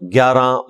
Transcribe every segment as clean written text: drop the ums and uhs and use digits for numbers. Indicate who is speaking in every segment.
Speaker 1: 11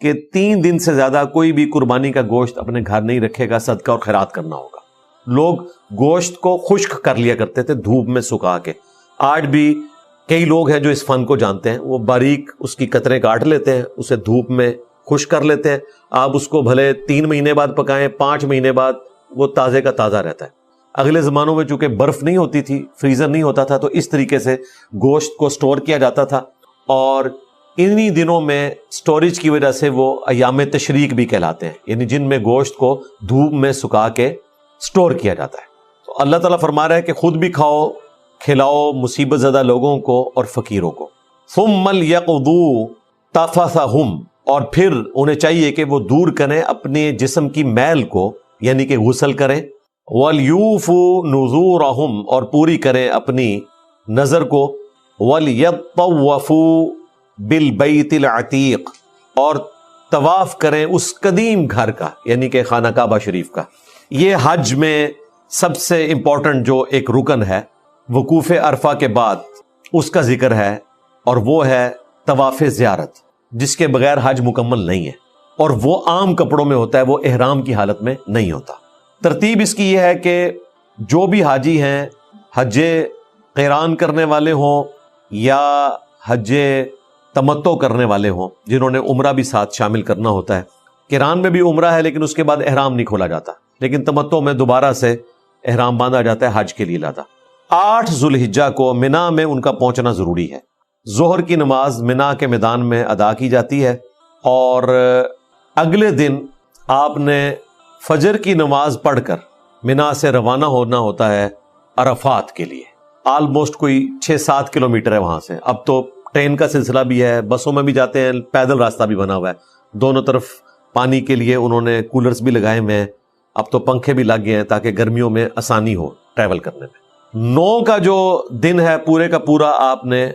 Speaker 1: کہ 3 دن سے زیادہ کوئی بھی قربانی کا گوشت اپنے گھر نہیں رکھے گا، صدقہ اور خیرات کرنا ہوگا۔ لوگ گوشت کو خشک کر لیا کرتے تھے دھوپ میں سکھا کے۔ آج بھی کئی لوگ ہیں جو اس فن کو جانتے ہیں، وہ باریک اس کی قطرے کاٹ لیتے ہیں، اسے دھوپ میں خشک کر لیتے ہیں۔ آپ اس کو بھلے 3 مہینے بعد پکائیں، 5 مہینے بعد وہ تازے کا تازہ رہتا ہے۔ اگلے زمانوں میں چونکہ برف نہیں ہوتی تھی، فریزر نہیں ہوتا تھا، تو اس طریقے سے گوشت کو سٹور کیا جاتا تھا، اور انہی دنوں میں سٹوریج کی وجہ سے وہ ایام تشریق بھی کہلاتے ہیں، یعنی جن میں گوشت کو دھوپ میں سکھا کے سٹور کیا جاتا ہے۔ تو اللہ تعالیٰ فرما رہا ہے کہ خود بھی کھاؤ، کھلاؤ مصیبت زدہ لوگوں کو اور فقیروں کو۔ ثم ليقضوا تفثهم، اور پھر انہیں چاہیے کہ وہ دور کریں اپنے جسم کی میل کو، یعنی کہ غسل کریں۔ وَلْيُوفُوا نُذُورَهُمْ، اور پوری کریں اپنی نظر کو۔ وَلْيَطَّوَّفُوا بِالْبَيْتِ الْعَتِيقِ، اور طواف کریں اس قدیم گھر کا، یعنی کہ خانہ کعبہ شریف کا۔ یہ حج میں سب سے امپورٹنٹ جو ایک رکن ہے، وقوف عرفہ کے بعد اس کا ذکر ہے، اور وہ ہے طواف زیارت، جس کے بغیر حج مکمل نہیں ہے، اور وہ عام کپڑوں میں ہوتا ہے، وہ احرام کی حالت میں نہیں ہوتا۔ ترتیب اس کی یہ ہے کہ جو بھی حاجی ہیں، حج قران کرنے والے ہوں یا حج تمتع کرنے والے ہوں، جنہوں نے عمرہ بھی ساتھ شامل کرنا ہوتا ہے۔ قران میں بھی عمرہ ہے لیکن اس کے بعد احرام نہیں کھولا جاتا، لیکن تمتع میں دوبارہ سے احرام باندھا جاتا ہے حج کے لیے لاتا۔ 8 ذو الحجہ کو منا میں ان کا پہنچنا ضروری ہے۔ ظہر کی نماز منا کے میدان میں ادا کی جاتی ہے، اور اگلے دن آپ نے فجر کی نماز پڑھ کر منا سے روانہ ہونا ہوتا ہے عرفات کے لیے۔ آلموسٹ کوئی 6-7 کلومیٹر ہے وہاں سے۔ اب تو ٹرین کا سلسلہ بھی ہے، بسوں میں بھی جاتے ہیں، پیدل راستہ بھی بنا ہوا ہے، دونوں طرف پانی کے لیے انہوں نے کولرز بھی لگائے ہوئے ہیں، اب تو پنکھے بھی لگ گئے ہیں تاکہ گرمیوں میں آسانی ہو ٹریول کرنے میں۔ 9 کا جو دن ہے پورے کا پورا آپ نے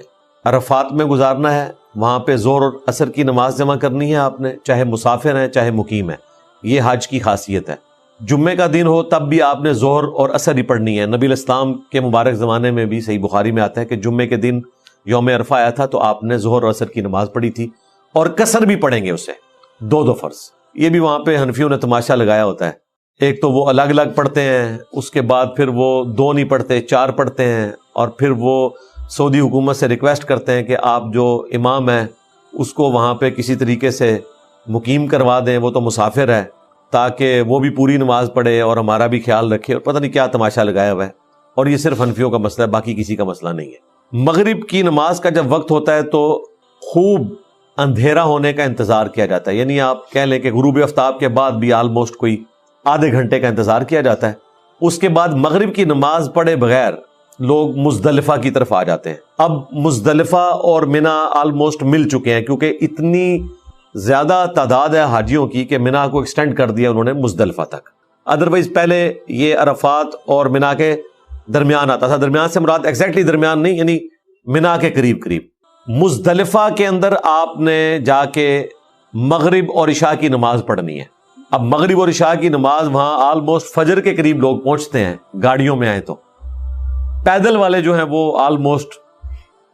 Speaker 1: عرفات میں گزارنا ہے، وہاں پہ ظہر اور عصر کی نماز جمع کرنی ہے آپ نے، چاہے مسافر ہیں چاہے مقیم ہیں۔ یہ حج کی خاصیت ہے۔ جمعے کا دن ہو تب بھی آپ نے ظہر اور عصر ہی پڑھنی ہے۔ نبی الاسلام کے مبارک زمانے میں بھی صحیح بخاری میں آتا ہے کہ جمعے کے دن یوم عرفہ آیا تھا تو آپ نے ظہر اور عصر کی نماز پڑھی تھی، اور قصر بھی پڑھیں گے اسے، 2 فرض۔ یہ بھی وہاں پہ حنفیوں نے تماشا لگایا ہوتا ہے، ایک تو وہ الگ الگ پڑھتے ہیں، اس کے بعد پھر وہ 2 نہیں پڑھتے، 4 پڑھتے ہیں، اور پھر وہ سعودی حکومت سے ریکویسٹ کرتے ہیں کہ آپ جو امام ہیں اس کو وہاں پہ کسی طریقے سے مقیم کروا دیں، وہ تو مسافر ہے، تاکہ وہ بھی پوری نماز پڑھے اور ہمارا بھی خیال رکھے، اور پتہ نہیں کیا تماشا لگایا ہوا ہے۔ اور یہ صرف حنفیوں کا مسئلہ ہے، باقی کسی کا مسئلہ نہیں ہے۔ مغرب کی نماز کا جب وقت ہوتا ہے تو خوب اندھیرا ہونے کا انتظار کیا جاتا ہے، یعنی آپ کہہ لیں کہ غروب آفتاب کے بعد بھی آلموسٹ کوئی آدھے گھنٹے کا انتظار کیا جاتا ہے۔ اس کے بعد مغرب کی نماز پڑھے بغیر لوگ مزدلفہ کی طرف آ جاتے ہیں۔ اب مزدلفہ اور منا آلموسٹ مل چکے ہیں، کیونکہ اتنی زیادہ تعداد ہے حاجیوں کی کہ منا کو ایکسٹینڈ کر دیا انہوں نے مزدلفہ تک۔ ادروائز پہلے یہ عرفات اور منا کے درمیان آتا تھا، درمیان سے مراد ایگزیکٹلی درمیان نہیں، یعنی منا کے قریب قریب۔ مزدلفہ کے اندر آپ نے جا کے مغرب اور عشاء کی نماز پڑھنی ہے۔ اب مغرب اور عشاء کی نماز وہاں آلموسٹ فجر کے قریب لوگ پہنچتے ہیں، گاڑیوں میں آئے تو۔ پیدل والے جو ہیں وہ آلموسٹ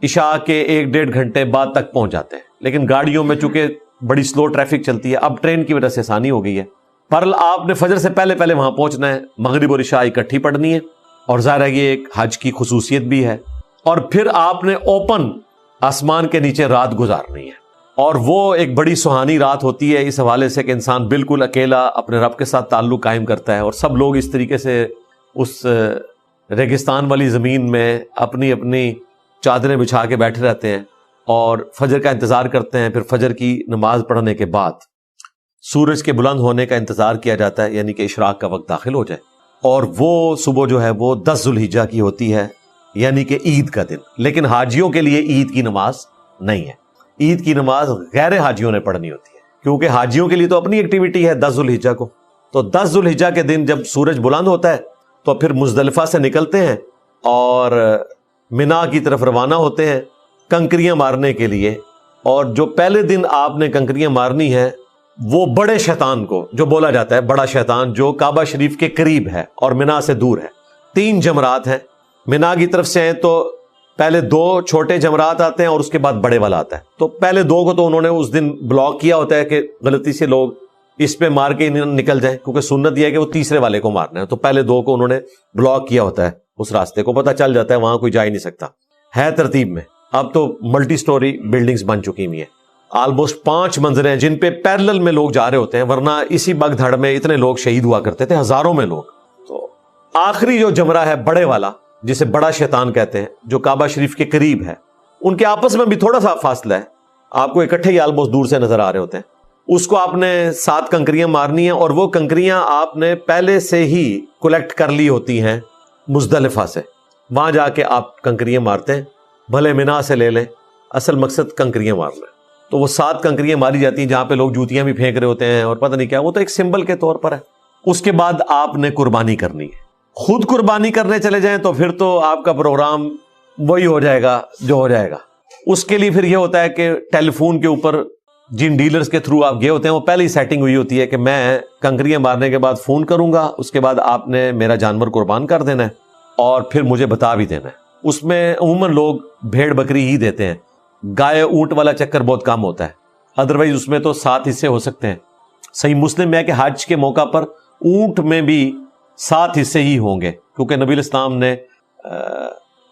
Speaker 1: عشاء کے 1-1.5 گھنٹے بعد تک پہنچ جاتے ہیں، لیکن گاڑیوں میں چونکہ بڑی سلو ٹریفک چلتی ہے، اب ٹرین کی وجہ سے آسانی ہو گئی ہے۔ پر آپ نے فجر سے پہلے پہلے وہاں پہنچنا ہے، مغرب اور عشاء اکٹھی پڑھنی ہے، اور ظاہر ہے یہ ایک حج کی خصوصیت بھی ہے۔ اور پھر آپ نے اوپن آسمان کے نیچے رات گزارنی ہے، اور وہ ایک بڑی سہانی رات ہوتی ہے اس حوالے سے کہ انسان بالکل اکیلا اپنے رب کے ساتھ تعلق قائم کرتا ہے، اور سب لوگ اس طریقے سے اس ریگستان والی زمین میں اپنی اپنی چادریں بچھا کے بیٹھے رہتے ہیں اور فجر کا انتظار کرتے ہیں۔ پھر فجر کی نماز پڑھنے کے بعد سورج کے بلند ہونے کا انتظار کیا جاتا ہے، یعنی کہ اشراق کا وقت داخل ہو جائے، اور وہ صبح جو ہے وہ 10 ذو الحجہ کی ہوتی ہے، یعنی کہ عید کا دن۔ لیکن حاجیوں کے لیے عید کی نماز نہیں ہے، عید کی نماز غیر حاجیوں نے پڑھنی ہوتی ہے، کیونکہ حاجیوں کے لیے تو اپنی ایکٹیویٹی ہے 10 ذو الحجہ کو۔ تو 10 ذو الحجہ کے دن جب سورج بلند ہوتا ہے تو پھر مزدلفہ سے نکلتے ہیں اور منا کی طرف روانہ ہوتے ہیں کنکریاں مارنے کے لیے۔ اور جو پہلے دن آپ نے کنکریاں مارنی ہے وہ بڑے شیطان کو، جو بولا جاتا ہے بڑا شیطان، جو کعبہ شریف کے قریب ہے اور منا سے دور ہے۔ 3 جمرات ہیں، منا کی طرف سے ہیں تو پہلے 2 چھوٹے جمرات آتے ہیں اور اس کے بعد بڑے والا آتا ہے. تو پہلے 2 کو تو انہوں نے اس دن بلاک کیا ہوتا ہے کہ غلطی سے لوگ اس پہ مار کے نکل جائیں, کیونکہ سنت یہ ہے کہ وہ تیسرے والے کو مارنا ہے. تو پہلے 2 کو انہوں نے بلاک کیا ہوتا ہے, اس راستے کو پتہ چل جاتا ہے وہاں کوئی جا ہی نہیں سکتا ہے ترتیب میں. اب تو ملٹی سٹوری بلڈنگز بن چکی ہوئی ہیں, آلموسٹ 5 منزلیں جن پہ پیرلل میں لوگ جا رہے ہوتے ہیں, ورنہ اسی بگ دھڑ میں اتنے لوگ شہید ہوا کرتے تھے, ہزاروں میں لوگ. تو آخری جو جمرہ ہے بڑے والا, جسے بڑا شیطان کہتے ہیں, جو کعبہ شریف کے قریب ہے, ان کے آپس میں بھی تھوڑا سا فاصلہ ہے, آپ کو اکٹھے ہی آلموسٹ دور سے نظر آ رہے ہوتے ہیں. اس کو آپ نے 7 کنکریاں مارنی ہیں, اور وہ کنکریاں آپ نے پہلے سے ہی کلیکٹ کر لی ہوتی ہیں مزدلفہ سے. وہاں جا کے آپ کنکریاں مارتے ہیں, بھلے منا سے لے لیں, اصل مقصد کنکریاں مارنا ہے. تو وہ 7 کنکریاں ماری جاتی ہیں جہاں پہ لوگ جوتیاں بھی پھینک رہے ہوتے ہیں اور پتہ نہیں کیا, وہ تو ایک سمبل کے طور پر ہے. اس کے بعد آپ نے قربانی کرنی ہے. خود قربانی کرنے چلے جائیں تو پھر تو آپ کا پروگرام وہی ہو جائے گا جو ہو جائے گا. اس کے لیے پھر یہ ہوتا ہے کہ ٹیلی فون کے اوپر جن ڈیلرز کے تھرو آپ گئے ہوتے ہیں وہ پہلے ہی سیٹنگ ہوئی ہوتی ہے کہ میں کنکریاں مارنے کے بعد فون کروں گا, اس کے بعد آپ نے میرا جانور قربان کر دینا ہے اور پھر مجھے بتا بھی دینا ہے. اس میں عموماً لوگ بھیڑ بکری ہی دیتے ہیں, گائے اونٹ والا چکر بہت کم ہوتا ہے. ادروائز اس میں تو 7 حصے ہو سکتے ہیں. صحیح مسلم میں ہے کہ حج کے موقع پر اونٹ میں بھی 7 حصے ہی ہوں گے, کیونکہ نبی الاسلام نے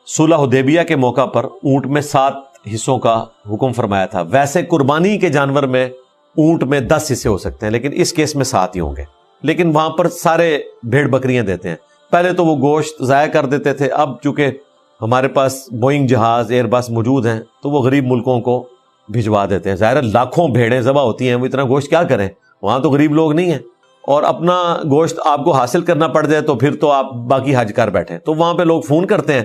Speaker 1: صلح حدیبیہ کے موقع پر اونٹ میں 7 حصوں کا حکم فرمایا تھا. ویسے قربانی کے جانور میں اونٹ میں 10 حصے ہو سکتے ہیں, لیکن اس کیس میں 7 ہی ہوں گے. لیکن وہاں پر سارے بھیڑ بکریاں دیتے ہیں. پہلے تو وہ گوشت ضائع کر دیتے تھے, اب چونکہ ہمارے پاس بوئنگ جہاز ایئر بس موجود ہیں تو وہ غریب ملکوں کو بھجوا دیتے ہیں. ظاہر لاکھوں بھیڑیں ذبح ہوتی ہیں, وہ اتنا گوشت کیا کریں, وہاں تو غریب لوگ نہیں ہیں, اور اپنا گوشت آپ کو حاصل کرنا پڑ جائے تو پھر تو آپ باقی حج کر بیٹھیں. تو وہاں پہ لوگ فون کرتے ہیں,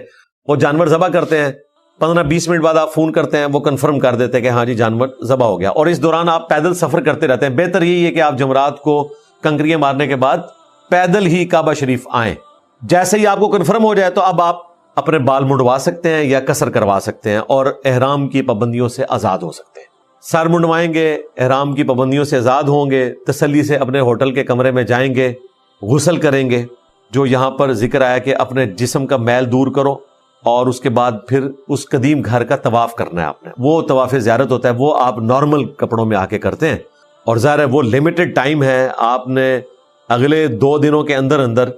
Speaker 1: وہ جانور ذبح کرتے ہیں, 15-20 منٹ بعد آپ فون کرتے ہیں, وہ کنفرم کر دیتے ہیں کہ ہاں جی جانور ذبح ہو گیا. اور اس دوران آپ پیدل سفر کرتے رہتے ہیں. بہتر یہی ہے کہ آپ جمرات کو کنکریاں مارنے کے بعد پیدل ہی کعبہ شریف آئیں. جیسے ہی آپ کو کنفرم ہو جائے تو اب آپ اپنے بال منڈوا سکتے ہیں یا قصر کروا سکتے ہیں اور احرام کی پابندیوں سے آزاد ہو سکتے ہیں. سر منڈوائیں گے, احرام کی پابندیوں سے آزاد ہوں گے, تسلی سے اپنے ہوٹل کے کمرے میں جائیں گے, غسل کریں گے, جو یہاں پر ذکر آیا کہ اپنے جسم کا میل دور کرو, اور اس کے بعد پھر اس قدیم گھر کا طواف کرنا ہے آپ نے. وہ طواف زیارت ہوتا ہے, وہ آپ نارمل کپڑوں میں آ کے کرتے ہیں, اور ظاہر ہے وہ لمیٹڈ ٹائم ہے, آپ نے اگلے 2 دنوں کے اندر اندر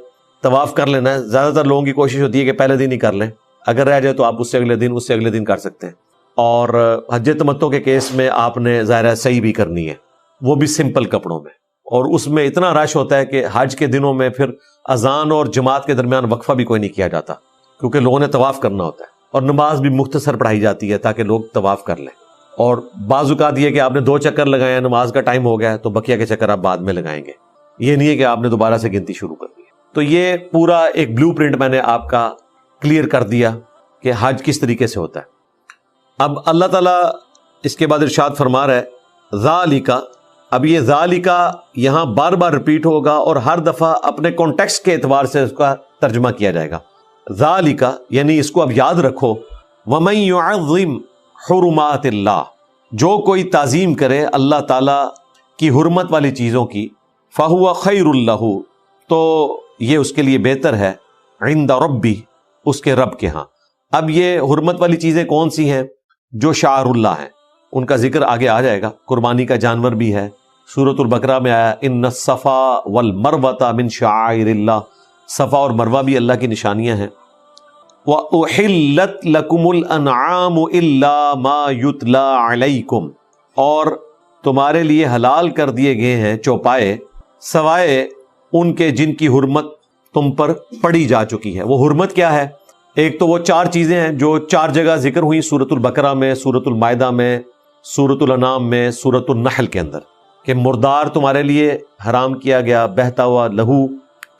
Speaker 1: طواف کر لینا ہے. زیادہ تر لوگوں کی کوشش ہوتی ہے کہ پہلے دن ہی کر لیں, اگر رہ جائے تو آپ اس سے اگلے دن کر سکتے ہیں. اور حج تمتع کے کیس میں آپ نے ظاہر ہے صحیح بھی کرنی ہے, وہ بھی سمپل کپڑوں میں, اور اس میں اتنا رش ہوتا ہے کہ حج کے دنوں میں پھر اذان اور جماعت کے درمیان وقفہ بھی کوئی نہیں کیا جاتا, کیونکہ لوگوں نے طواف کرنا ہوتا ہے, اور نماز بھی مختصر پڑھائی جاتی ہے تاکہ لوگ طواف کر لیں. اور بعض اوقات یہ کہ آپ نے 2 چکر لگائے ہیں, نماز کا ٹائم ہو گیا ہے, تو بقیہ کے چکر آپ بعد میں لگائیں گے. یہ نہیں ہے کہ آپ نے دوبارہ سے گنتی شروع کر دی. تو یہ پورا ایک بلو پرنٹ میں نے آپ کا کلیئر کر دیا کہ حج کس طریقے سے ہوتا ہے. اب اللہ تعالیٰ اس کے بعد ارشاد فرما رہا ہے ذالک. اب یہ ذالک یہاں بار بار ریپیٹ ہوگا اور ہر دفعہ اپنے کانٹیکسٹ کے اعتبار سے اس کا ترجمہ کیا جائے گا. ذالک یعنی اس کو اب یاد رکھو, وَمَن يُعَظِّمْ حُرُمَاتِ اللَّهِ, جو کوئی تعظیم کرے اللہ تعالیٰ کی حرمت والی چیزوں کی, فَهُوَ خَيْرٌ لَهُ, تو یہ اس کے لیے بہتر ہے, عند ربی, اس کے رب کے ہاں. اب یہ حرمت والی چیزیں کون سی ہیں؟ جو شعار اللہ ہیں, ان کا ذکر آگے آ جائے گا. قربانی کا جانور بھی ہے, سورۃ البقرہ میں آیا ان الصفا والمروۃ من شعائر اللہ, صفا اور مروہ بھی اللہ کی نشانیاں ہیں. وَأُحِلَّتْ لَكُمُ الْأَنْعَامُ إِلَّا مَا يُتْلَى عَلَيْكُمْ, اور تمہارے لیے حلال کر دیے گئے ہیں چوپائے سوائے ان کے جن کی حرمت تم پر پڑی جا چکی ہے. وہ حرمت کیا ہے؟ ایک تو وہ 4 چیزیں ہیں جو 4 جگہ ذکر ہوئی, سورۃ البقرہ میں, سورۃ المائدہ میں, سورۃ الانعام میں, سورۃ النحل کے اندر, کہ مردار تمہارے لیے حرام کیا گیا, بہتا ہوا لہو,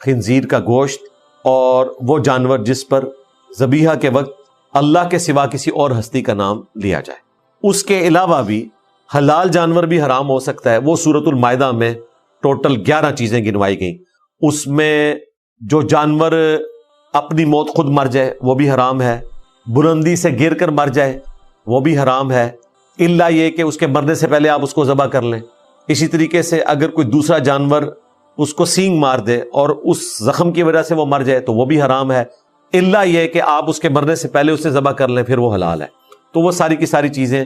Speaker 1: خنزیر کا گوشت, اور وہ جانور جس پر ذبیحہ کے وقت اللہ کے سوا کسی اور ہستی کا نام لیا جائے. اس کے علاوہ بھی حلال جانور بھی حرام ہو سکتا ہے. وہ سورۃ المائدہ میں ٹوٹل 11 چیزیں گنوائی گئیں. اس میں جو جانور اپنی موت خود مر جائے وہ بھی حرام ہے, بلندی سے گر کر مر جائے وہ بھی حرام ہے, الا یہ کہ اس کے مرنے سے پہلے آپ اس کو ذبح کر لیں. اسی طریقے سے اگر کوئی دوسرا جانور اس کو سینگ مار دے اور اس زخم کی وجہ سے وہ مر جائے تو وہ بھی حرام ہے. الا یہ کہ آپ اس کے مرنے سے پہلے اسے ذبح کر لیں پھر وہ حلال ہے. تو وہ ساری کی ساری چیزیں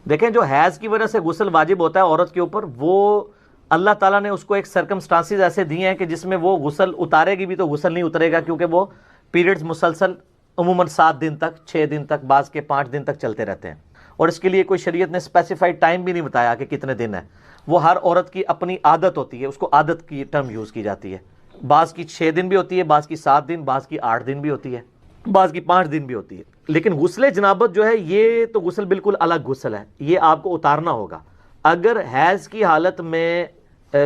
Speaker 2: دیکھیں. جو حیض کی وجہ سے غسل واجب ہوتا ہے عورت کے اوپر، وہ اللہ تعالیٰ نے اس کو ایک سرکمسٹانسز ایسے دیے ہیں کہ جس میں وہ غسل اتارے گی بھی تو غسل نہیں اترے گا، کیونکہ وہ پیریڈز مسلسل عموماً 7 دن تک، 6 دن تک، بعض کے 5 دن تک چلتے رہتے ہیں، اور اس کے لیے کوئی شریعت نے اسپیسیفائڈ ٹائم بھی نہیں بتایا کہ کتنے دن ہے. وہ ہر عورت کی اپنی عادت ہوتی ہے، اس کو عادت کی ٹرم یوز کی جاتی ہے. بعض کی 6 دن بھی ہوتی ہے، بعض کی 7 دن، بعض کی 8 دن بھی ہوتی ہے، بعض کی 5 دن بھی ہوتی ہے. لیکن غسل جنابت جو ہے یہ تو غسل بالکل الگ غسل ہے، یہ آپ کو اتارنا ہوگا. اگر حیض کی حالت میں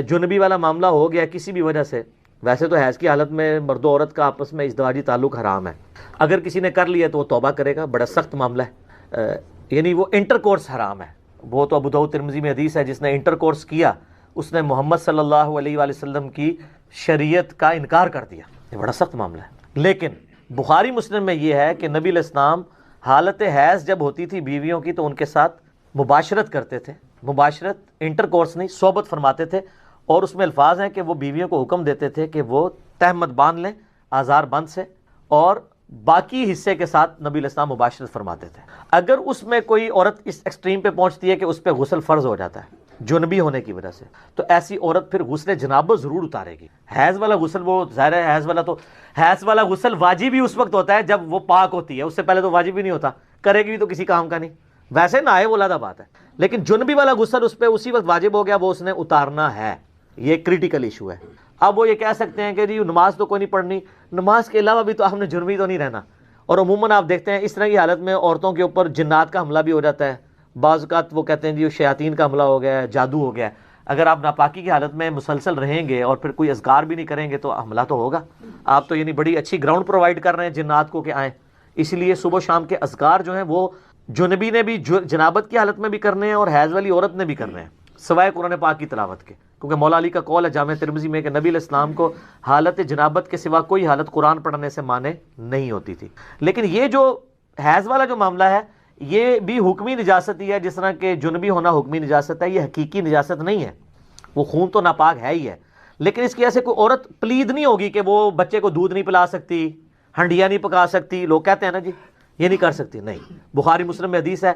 Speaker 2: جنبی والا معاملہ ہو گیا کسی بھی وجہ سے، ویسے تو حیض کی حالت میں مرد و عورت کا آپس میں ازدواجی تعلق حرام ہے. اگر کسی نے کر لیا تو وہ توبہ کرے گا، بڑا سخت معاملہ ہے. یعنی وہ انٹر کورس حرام ہے. وہ تو ابو داؤد ترمذی میں حدیث ہے، جس نے انٹر کورس کیا اس نے محمد صلی اللہ علیہ وآلہ وسلم کی شریعت کا انکار کر دیا. یہ بڑا سخت معاملہ ہے. لیکن بخاری مسلم میں یہ ہے کہ نبی علیہ السلام حالت حیض جب ہوتی تھی بیویوں کی تو ان کے ساتھ مباشرت کرتے تھے. مباشرت، انٹر کورس نہیں، صحبت فرماتے تھے. اور اس میں الفاظ ہیں کہ وہ بیویوں کو حکم دیتے تھے کہ وہ تہمت باندھ لیں آزار بند سے، اور باقی حصے کے ساتھ نبی علیہ السلام مباشرت فرماتے تھے. اگر اس میں کوئی عورت اس ایکسٹریم پہ پہنچتی ہے کہ اس پہ غسل فرض ہو جاتا ہے جنبی ہونے کی وجہ سے، تو ایسی عورت پھر غسل جنابت ضرور اتارے گی. حیض والا غسل وہ ظاہر ہے، حیض والا غسل واجب ہی اس وقت ہوتا ہے جب وہ پاک ہوتی ہے، اس سے پہلے تو واجب ہی نہیں ہوتا. کرے گی بھی تو کسی کام کا نہیں، ویسے نہ آئے وہ علیحدہ بات ہے. لیکن جنبی والا غسل اس پہ اسی وقت واجب ہو گیا، وہ اس نے اتارنا ہے. یہ کریٹیکل ایشو ہے. اب وہ یہ کہہ سکتے ہیں کہ جی نماز تو کوئی نہیں پڑھنی، نماز کے علاوہ بھی تو ہم نے جنبی تو نہیں رہنا. اور عموماً آپ دیکھتے ہیں اس طرح کی حالت میں عورتوں کے اوپر جنات کا حملہ بھی ہو جاتا ہے. بعض اوقات وہ کہتے ہیں جی شیاطین کا حملہ ہو گیا ہے، جادو ہو گیا ہے. اگر آپ ناپاکی کی حالت میں مسلسل رہیں گے اور پھر کوئی اذکار بھی نہیں کریں گے تو حملہ تو ہوگا. آپ تو یعنی بڑی اچھی گراؤنڈ پرووائڈ کر رہے ہیں جنات کو کہ آئیں. اس لیے صبح و شام کے اذکار جو ہیں وہ جنبی نے بھی جنابت کی حالت میں بھی کرنے ہیں اور حیض والی عورت نے بھی کرنے ہیں، سوائے قرآن پاک کی تلاوت کے. کیونکہ مولا علی کا قول ہے جامع ترمذی میں کہ نبی علیہ السلام کو حالت جنابت کے سوا کوئی حالت قرآن پڑھنے سے مانے نہیں ہوتی تھی. لیکن یہ جو حیض والا جو معاملہ ہے یہ بھی حکمی نجاست ہی ہے، جس طرح کہ جنبی ہونا حکمی نجاست ہے. یہ حقیقی نجاست نہیں ہے، وہ خون تو ناپاک ہے ہی ہے. لیکن اس کی وجہ سے کوئی عورت پلید نہیں ہوگی کہ وہ بچے کو دودھ نہیں پلا سکتی، ہنڈیاں نہیں پکا سکتی. لوگ کہتے ہیں نا جی یہ نہیں کر سکتی، نہیں. بخاری مسلم میں حدیث ہے،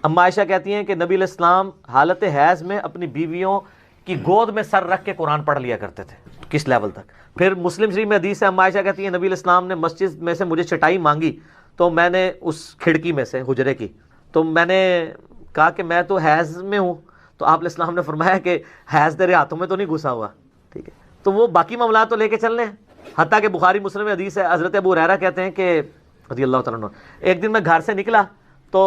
Speaker 2: اما عائشہ کہتی ہیں کہ نبی علیہ السلام حالت حیض میں اپنی بیویوں کی گود میں سر رکھ کے قرآن پڑھ لیا کرتے تھے. کس لیول تک. پھر مسلم شریف میں حدیث ہے، اما عائشہ کہتی ہیں نبی علیہ السلام نے مسجد میں سے مجھے چٹائی مانگی تو میں نے اس کھڑکی میں سے حجرے کی تو میں نے کہا کہ میں تو حیض میں ہوں، تو آپ علیہ السلام نے فرمایا کہ حیض تیرے ہاتھوں میں تو نہیں گھسا ہوا. ٹھیک ہے، تو وہ باقی معاملات تو لے کے چل رہے ہیں. حتیٰ کہ بخاری مسلم میں حدیث ہے، حضرت ابو ہریرہ کہتے ہیں کہ رضی اللہ تعالیٰ عنہ، ایک دن میں گھر سے نکلا تو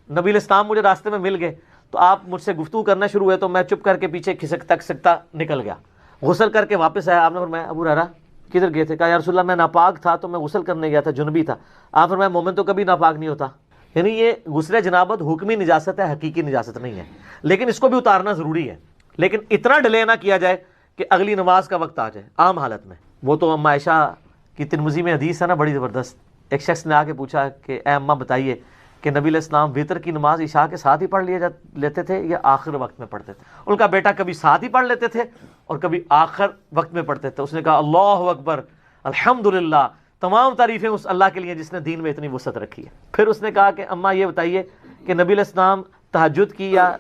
Speaker 2: نبی علیہ السلام مجھے راستے میں مل گئے تو آپ مجھ سے گفتگو کرنا شروع ہوئے تو میں چپ کر کے پیچھے کھسکتا نکل گیا. غسل کر کے واپس آیا. آپ نے فرمایا ابو ہریرہ کدھر گئے تھے؟ کہا یا رسول اللہ میں ناپاک تھا تو میں غسل کرنے گیا تھا، جنبی تھا. آپ فرمایا مومن تو کبھی ناپاک نہیں ہوتا. یعنی یہ غسل جنابت حکمی نجاست ہے، حقیقی نجاست نہیں ہے. لیکن اس کو بھی اتارنا ضروری ہے، لیکن اتنا ڈیلے نہ کیا جائے کہ اگلی نماز کا وقت آ جائے عام حالت میں. وہ تو اما عائشہ کی ترمذی میں حدیث ہے نا بڑی زبردست. ایک شخص نے آ کے پوچھا کہ اے اماں بتائیے کہ نبی علیہ السلام وتر کی نماز عشاء کے ساتھ ہی پڑھ لیتے تھے یا آخر وقت میں پڑھتے تھے؟ ان کا بیٹا کبھی ساتھ ہی پڑھ لیتے تھے اور کبھی آخر وقت میں پڑھتے تھے. اس نے کہا اللہ اکبر، الحمدللہ، تمام تعریفیں اس اللہ کے لیے جس نے دین میں اتنی وسعت رکھی ہے. پھر اس نے کہا کہ اماں یہ بتائیے کہ نبی علیہ السلام تہجد کی یا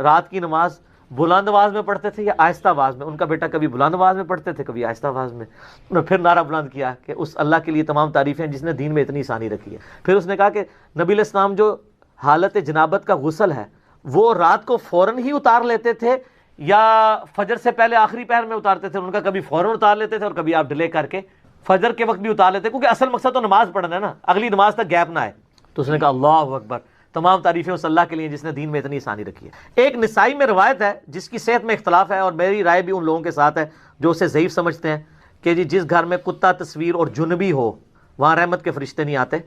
Speaker 2: رات کی نماز بلند آواز میں پڑھتے تھے یا آہستہ آواز میں؟ ان کا بیٹا کبھی بلند آواز میں پڑھتے تھے کبھی آہستہ آواز میں. انہوں نے پھر نعرہ بلند کیا کہ اس اللہ کے لیے تمام تعریفیں جس نے دین میں اتنی آسانی رکھی ہے. پھر اس نے کہا کہ نبی علیہ السلام جو حالت جنابت کا غسل ہے وہ رات کو فوراً ہی اتار لیتے تھے یا فجر سے پہلے آخری پہر میں اتارتے تھے؟ ان کا کبھی فوراً اتار لیتے تھے اور کبھی آپ ڈیلے کر کے فجر کے وقت بھی اتار لیتے، کیونکہ اصل مقصد تو نماز پڑھنا ہے نا، اگلی نماز تک گیپ نہ آئے. تو اس نے کہا اللہ اکبر، تمام تعریفیں اس اللہ کے لیے جس نے دین میں اتنی آسانی رکھی ہے. ایک نسائی میں روایت ہے جس کی صحت میں اختلاف ہے اور میری رائے بھی ان لوگوں کے ساتھ ہے جو اسے ضعیف سمجھتے ہیں کہ جی جس گھر میں کتا تصویر اور جنبی ہو وہاں رحمت کے فرشتے نہیں آتے.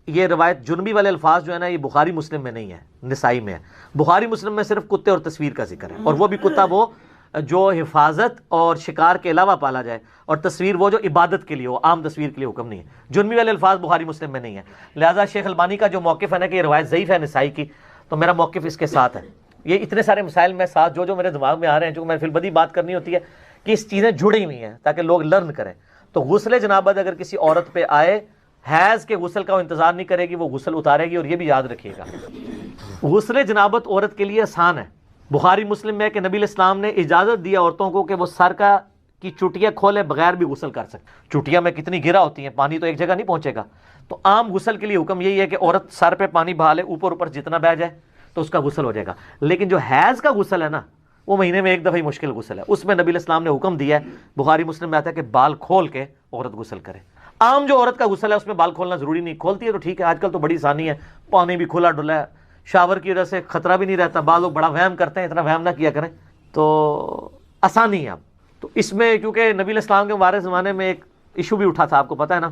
Speaker 2: یہ روایت جنبی والے الفاظ جو ہے نا یہ بخاری مسلم میں نہیں ہے، نسائی میں ہے. بخاری مسلم میں صرف کتے اور تصویر کا ذکر ہے، اور وہ بھی کتا وہ جو حفاظت اور شکار کے علاوہ پالا جائے، اور تصویر وہ جو عبادت کے لیے ہو، عام تصویر کے لیے حکم نہیں ہے. جنبی والے الفاظ بخاری مسلم میں نہیں ہے. لہٰذا شیخ البانی کا جو موقف ہے نا کہ یہ روایت ضعیف ہے نسائی کی، تو میرا موقف اس کے ساتھ ہے. یہ اتنے سارے مسائل میں ساتھ جو میرے دماغ میں آ رہے ہیں، چونکہ میں فی البدی بات کرنی ہوتی ہے کہ اس چیزیں جڑی ہوئی ہیں تاکہ لوگ لرن کریں. تو غسل جنابت اگر کسی عورت پہ آئے، حیض کے غسل کا وہ انتظار نہیں کرے گی، وہ غسل اتارے گی. اور یہ بھی یاد رکھیے گا غسل جنابت عورت کے لیے آسان ہے. بخاری مسلم میں کہ نبی علیہ السلام نے اجازت دیا عورتوں کو کہ وہ سر کی چٹیاں کھولے بغیر بھی غسل کر سکتے. چٹیاں میں کتنی گرا ہوتی ہیں، پانی تو ایک جگہ نہیں پہنچے گا. تو عام غسل کے لیے حکم یہی ہے کہ عورت سر پہ پانی بہا لے، اوپر اوپر جتنا بہ جائے تو اس کا غسل ہو جائے گا. لیکن جو حیض کا غسل ہے نا، وہ مہینے میں ایک دفعہ ہی مشکل غسل ہے. اس میں نبی علیہ السلام نے حکم دیا ہے، بخاری مسلم میں آتا ہے کہ بال کھول کے عورت غسل کرے. عام جو عورت کا غسل ہے اس میں بال کھولنا ضروری نہیں، کھولتی ہے تو ٹھیک ہے، آج کل تو بڑی آسانی ہے، پانی بھی کھلا ڈلا ہے، شاور کی وجہ سے خطرہ بھی نہیں رہتا. بعض لوگ بڑا وہم کرتے ہیں، اتنا وہم نہ کیا کریں، تو آسانی ہے. اب تو اس میں کیونکہ نبی علیہ السلام کے مبارک زمانے میں ایک ایشو بھی اٹھا تھا، آپ کو پتہ ہے نا،